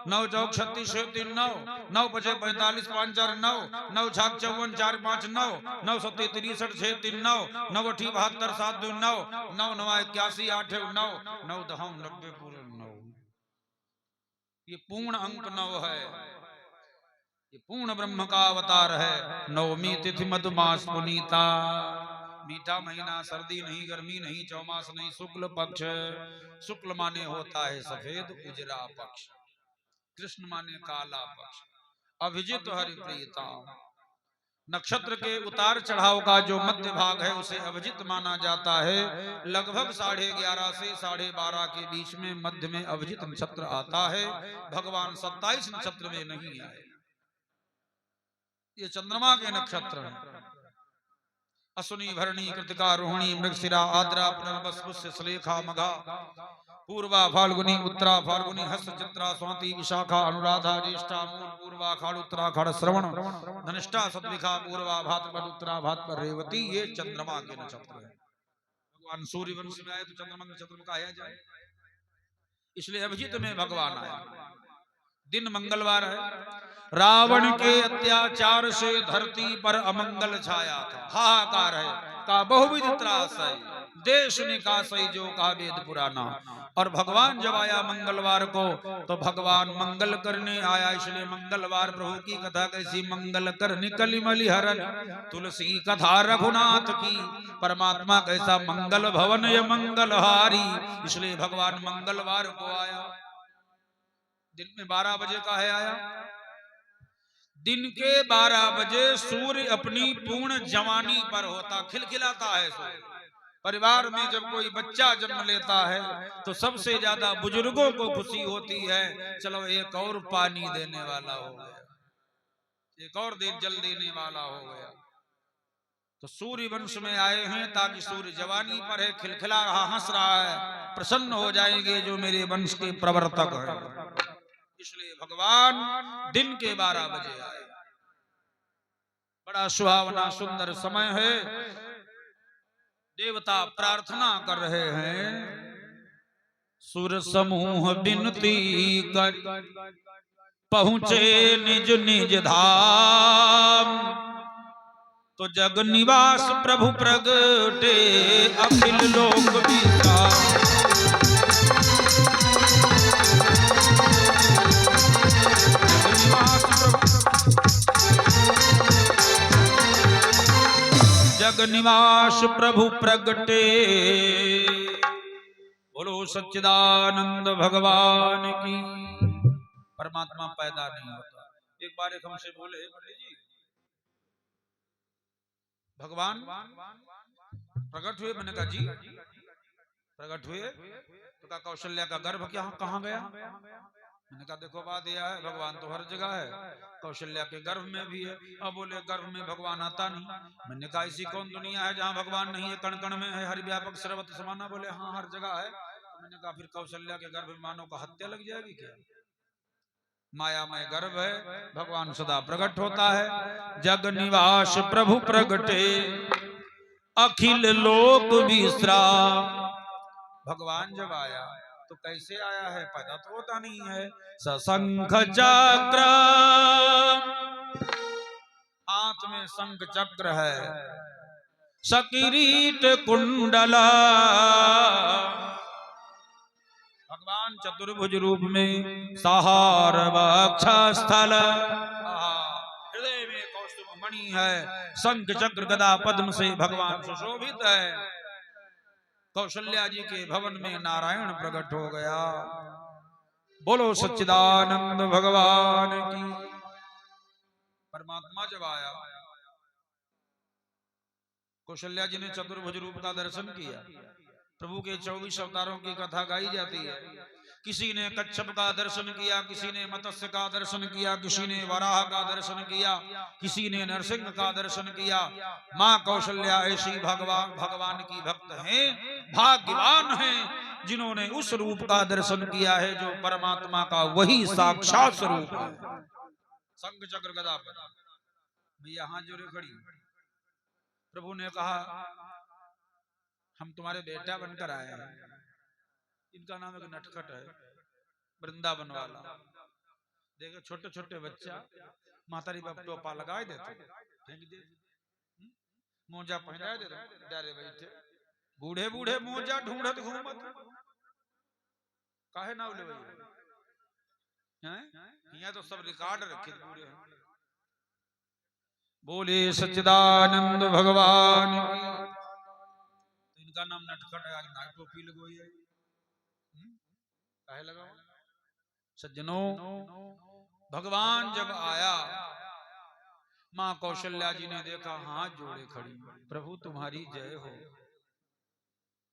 9 चौक 36 6 3 9, 9 5 45 5 4 9, 9 छाक 54 4 5 9, 9 7 63 6 3 9, 9 8 72 7 2 9, 9 9 81 8 9, 9 10 90 पूरे 9। ये पूर्ण अंक 9 है, ये पूर्ण ब्रह्म का अवतार है। नवमी तिथि मधुमास पुनीता, मीठा महीना, सर्दी नहीं गर्मी नहीं, चौमास नहीं, शुक्ल पक्ष। शुक्ल माने होता है सफेद उजरा पक्ष, कृष्ण माने काला पक्ष। अभिजित हरिप्रीता, नक्षत्र के उतार चढ़ाव का जो मध्य भाग है उसे अभिजित माना जाता है। लगभग 11:30 से 12:30 के बीच में मध्य में अभिजित नक्षत्र आता है। भगवान 27 नक्षत्र में नहीं आए, ये चंद्रमा के नक्षत्र हैं। अश्विनी भरणी कृतिका रोहिणी मृगशिरा आद्रा पुनर्वसु पुष्य श्लेखा मघा पूर्वा फाल्गुनी उत्तरा फाल्गुनी हस्त चित्रा स्वाति विशाखा अनुराधा ज्येष्ठा मूल पूर्वा खाड़ उत्तराखंड श्रवण धनिष्ठा सतविखा पूर्वा भाद्रपद उत्तरा भाद्रपद रेवती, ये चंद्रमा के नक्षत्र हैं। भगवान सूर्य वंश में आए तो चंद्रमा नक्षत्र में कहा जाए, इसलिए अभिजित में भगवान आए। दिन मंगलवार है। रावण के अत्याचार से धरती पर अमंगल छाया था, हाहाकार है का बहुविध त्रास है, देश निकासई जो का वेद पुराना। और भगवान जब आया मंगलवार को तो भगवान मंगल करने आया, इसलिए मंगलवार प्रभु की कथा कैसी, मंगल कर निकली मलिहरन तुलसी कथा रघुनाथ की। परमात्मा कैसा मंगल भवन ये मंगलहारी, इसलिए भगवान मंगलवार को आया। दिन में 12 बजे का है आया। दिन के 12 बजे सूर्य अपनी पूर्ण जवानी पर होता, खिलखिलाता है सूर्य। परिवार में जब कोई बच्चा जन्म लेता है तो सबसे ज्यादा बुजुर्गों को खुशी होती है, चलो एक और पानी देने वाला हो गया, एक और जल देने वाला हो गया। तो सूर्य वंश में आए हैं ताकि सूर्य जवानी पर है, खिलखिला रहा, हंस रहा है, प्रसन्न हो जाएंगे जो मेरे वंश के प्रवर्तक हैं। इसलिए भगवान दिन के 12 बजे आए। बड़ा सुहावना सुंदर समय है। देवता प्रार्थना कर रहे हैं, सुर समूह विनती कर पहुंचे निज निज धाम। तो जग निवास प्रभु प्रगटे अखिल लोक विश्राम। जग निवास प्रभु प्रगटे, बोलो सच्चिदानंद भगवान की। परमात्मा पैदा नहीं होता। एक बार एक हमसे बोले, जी भगवान प्रकट हुए, मैंने कहा जी प्रकट हुए तो कहा कौशल्या का गर्भ क्या कहाँ गया। मैंने कहा देखो बात यह है, भगवान तो हर जगह है, कौशल्या के गर्भ में भी है। अब बोले गर्भ में भगवान आता नहीं। मैंने कहा ऐसी कौन दुनिया है जहाँ भगवान नहीं है, कण कण में है, हर व्यापक सर्वत्र समाना। बोले हाँ हर जगह है। तो मैंने कहा फिर कौशल्या के गर्भ में मानव का हत्या लग जाएगी क्या। मायामय गर्भ है, भगवान सदा प्रकट होता है। जग निवास प्रभु प्रगटे अखिल लोक विश्राम। भगवान जब आया तो कैसे आया है, पैदा तो होता नहीं है। सशंख चक्र, हाथ में शंख चक्र है, सकिरीट कुंडला। भगवान चतुर्भुज रूप में सहार वक्षस्थल, हृदय में कौस्तुभ मणि है, शंख चक्र गदा पद्म से भगवान सुशोभित है। कौशल्या जी के भवन में नारायण प्रकट हो गया। बोलो सच्चिदानंद भगवान की। परमात्मा जब आया, कौशल्या जी ने चतुर्भुज रूप का दर्शन किया। प्रभु के 24 अवतारों की कथा गाई जाती है। किसी ने कच्छप का दर्शन किया, किसी ने मत्स्य का दर्शन किया, किसी ने वराह का दर्शन किया, किसी ने नरसिंह का दर्शन किया। माँ कौशल्या ऐसी भगवान की भक्त हैं, भाग्यवान हैं जिन्होंने उस रूप का दर्शन किया है जो परमात्मा का वही साक्षात स्वरूप है। शंख चक्र गदा भैया हाथ जोड़े खड़ी। प्रभु ने कहा हम तुम्हारे बेटा बनकर आए हैं। इनका नाम एक नटखट है, वृंदावन वाला। देखो छोटे छोटे बच्चा मातारी बाप टोपा लगाए देते, फेंक दे, मोजा पहना देते, डारे बैठे बूढ़े बूढ़े मोजा ढूंढत घूमत काहे ना उले हैं। यहाँ तो सब रिकॉर्ड रखे पूरे हैं। बोले सच्चिदानंद भगवान। तो इनका नाम नटखट है, आज नाक टोपी लगोई है, काहे लगाओ। सज्जनों, भगवान जब आया, मां कौशल्या जी ने देखा, हाथ जोड़े खड़ी, प्रभु तुम्हारी जय हो।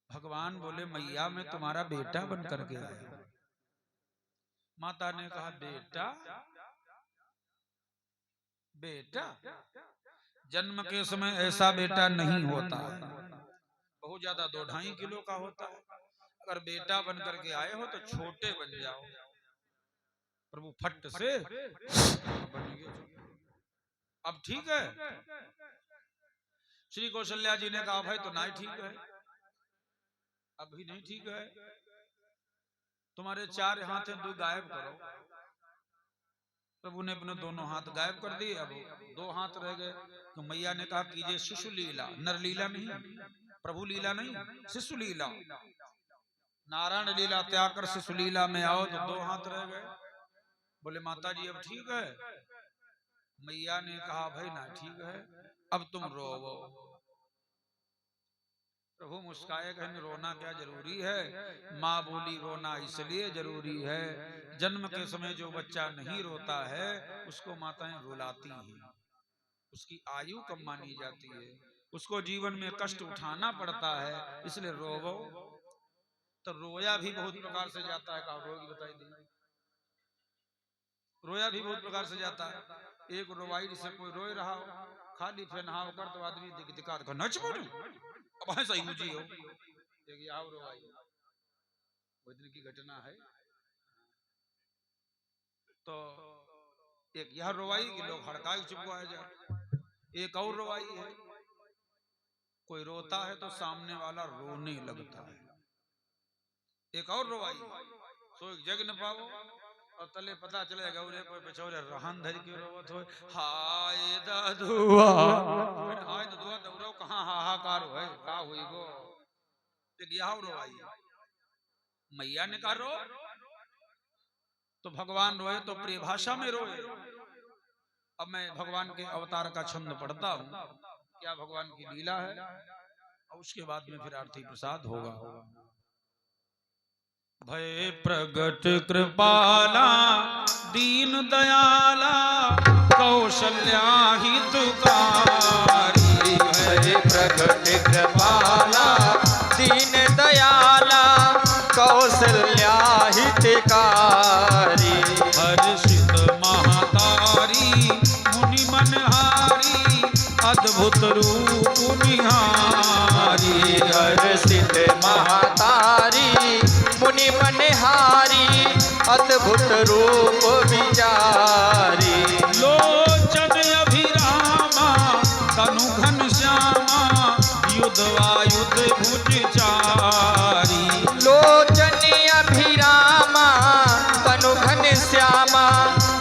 भगवान बोले मैया मैं तुम्हारा बेटा बन करके आया। माता ने कहा बेटा बेटा, जन्म के समय ऐसा बेटा नहीं होता है, बहुत ज्यादा 2-2.5 किलो का होता है। अगर बेटा बन करके आए हो तो छोटे बन जाओ। प्रभु फट से बन गए। अब ठीक है। श्री कौशल्या जी ने कहा भाई तो ना ठीक है, अभी नहीं ठीक है, तुम्हारे 4 हाथ हैं 2 गायब करो। प्रभु ने अपने दोनों हाथ गायब कर दिए, अब 2 हाथ रह गए। तो मैया ने कहा कीजिए शिशु लीला, नर लीला नहीं, प्रभु लीला नहीं, शिशु लीला। नारायण लीला त्याग कर शिशु लीला में आओ। तो 2 हाथ रह गए। बोले माता जी अब ठीक है। मैया ने कहा भाई ना ठीक है, अब तुम रोवो। प्रभु मुस्काए, कहें रोना क्या जरूरी है। माँ बोली रोना इसलिए जरूरी है, जन्म के समय जो बच्चा नहीं रोता है उसको माताएं रुलाती हैं, उसकी आयु कम मानी जाती है, उसको जीवन में कष्ट उठाना पड़ता है, इसलिए रोवो। तो रोया भी बहुत प्रकार से जाता है। कहा रोगी बताई दी। रोया भी बहुत प्रकार से जाता है। एक रोवाई जिसे कोई रोए रहा हो, खाली फेनहाव कर तो आदमी दिखा नच बोलू, अब है सही मुझी हो। देखिए आओ रोवाई, वो दिन की घटना है। तो एक यह रोवाई कि लोग हड़काए चुपवाए जाए। एक और रोवाई है, कोई रोता है तो सामने वाला रोने लगता है। एक और रोवाई, सो एक जग न पाओ और तले पता चले गौरे कोई बेचारे रहन धर के रोवत हो, हाय दादुआ, हाय दादुआ दौड़ो कहाँ हाहाकार है, का हुई गो। एक यह रोवाई। मैया ने कहा रो, तो भगवान रोए तो प्रिय भाषा में रोए। अब मैं भगवान के अवतार का छंद पढ़ता हूँ, क्या भगवान की लीला है, और उसके बाद में फिर आरती प्रसाद होगा। भय प्रगट कृपाला दीन दयाला कौशल्या हितकारी। भय प्रगट कृपाला दीन दयाला कौशल्या हितकारी। हर्षित महातारी मुनि मनहारी अद्भुत रूप निहारी। हर्षित महातारी मुनि मनहारी अद्भुत रूप विचारी। लोचन अभिरामा तनु घन श्यामा युद्ध भुजचारी। लोचन अभिरामा तनु घन श्यामा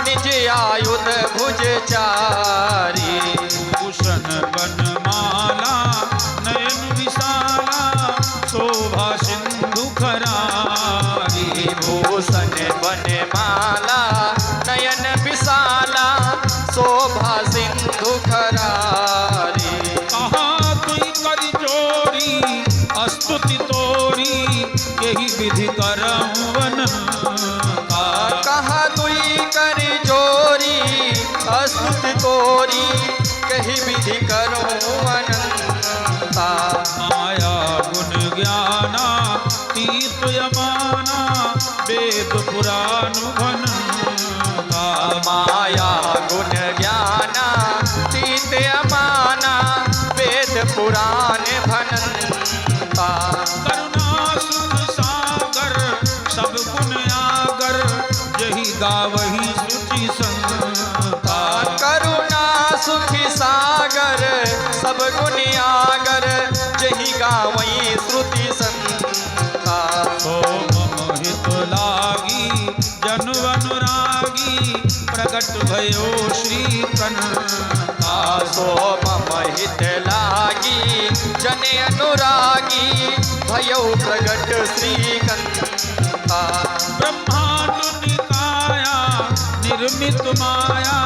निज आयुध भुजचारी। भूषण बनमाला नयन विशाला शोभा सिंधु खरारी। भूषण बनमाला नयन विशाला शोभा सिंधु खरारी। कहाँ तुई कर जोरी स्तुति तोरी यही विधि करवन। कहा तुई कर जोरी स्तुति तोरी कही विधि करो अनंता। माया गुण ज्ञाना तीत यमाना वेद पुराण भनता माया गुण ज्ञाना तीत अमाना वेद पुराण भनता करुणा सुख सागर सब गुण आगर यही गावही श्रुति संता करुणा सुखी सागर सब गुण आगर जही गावई श्रुति संता सो मम हित लागी जन अनुरागी प्रकट भयो श्री कन्हता सो मम हित लागी जन अनुरागी भयो प्रगट श्री कंता ब्रह्मांड निकाया निर्मित माया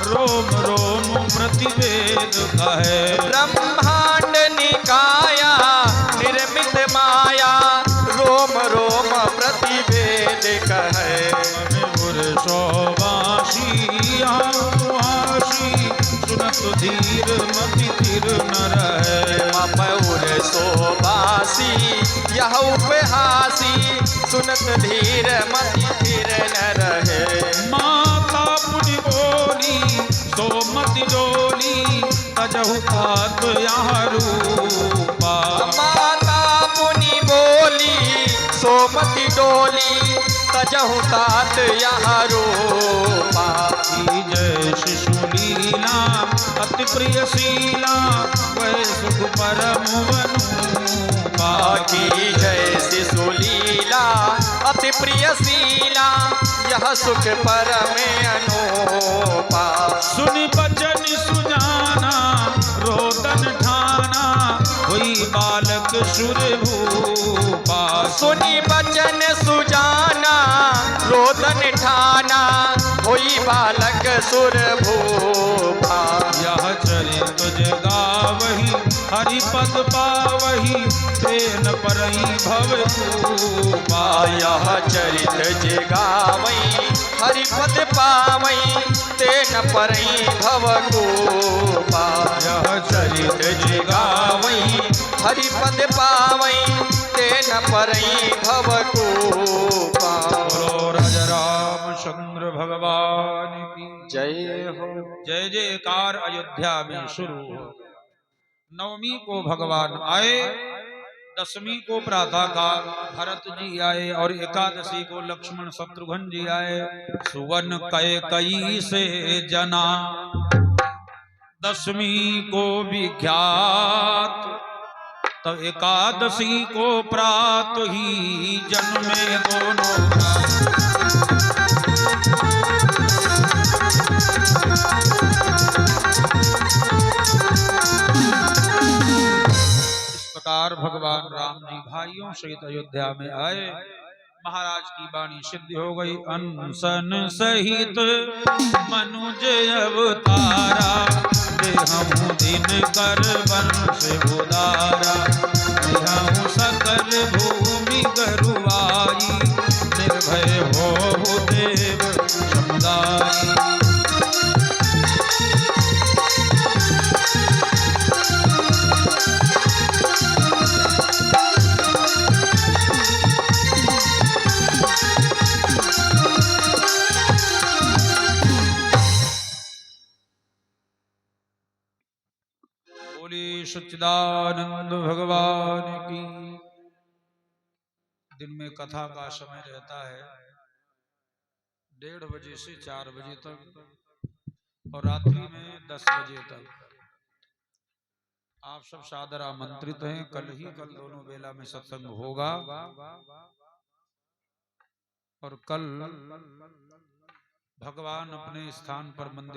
रोम रोम प्रतिवेद कहे ब्रह्मांड निकाया निर्मित माया रोम रोम प्रतिवेद कहे पुरुषोवासी आशी सुनत धीर मति थिर न रहे ममउर सोबासी यह उपहासी सुनत धीर मति फिर न रहे माता पुनि बोली सो मति डोली तजहु तात यहाँ रूपा माता पुनि बोली सोमति डोली तजहु तात यहाँ रूपा की जय शिशु लीला अति प्रिय शीला वह सुख परम बनूपा की जय शिशु लीला अति प्रिय शीला यह सुख परम अनूपा सुनि बचन सुजाना रोदन ठाना हुई बालक सुर भूपा सुनी बचन सुजाना रोदन ठाना होई बालक सुर भूपा यह चरित जगावही हरिपद पावही तेन परई भव भूपा यह चरित जगावई हरिपद पावई तेन परई भव गोपा यह चरित जगावई हरिपद पावई तेन परई भव गोपा बोलो राजा रामचंद्र भगवान की जय हो जय जयकार अयोध्या में शुरू हो। नवमी को भगवान आए, दशमी को प्रातः काल भरत जी आए और एकादशी को लक्ष्मण शत्रुघ्न जी आए। सुवन कैकई से जना दशमी को विख्यात, तब एकादशी को प्रात ही जन्मे दोनों। भगवान राम जी भाइयों सहित अयोध्या में आए। महाराज की वाणी सिद्ध हो गई। अनशन सहित मनुज अवतारा, देहु दिन कर वंश उदारा। देहु सकल भूमि गरुआई, निर्भय हो देव समुदाई। सच्चिदानंद भगवान की। दिन में कथा का समय रहता है 1:30 बजे से 4 बजे तक और रात्रि में 10 बजे तक। आप सब सादर आमंत्रित हैं। कल दोनों बेला में सत्संग होगा और कल भगवान अपने स्थान पर मंदिर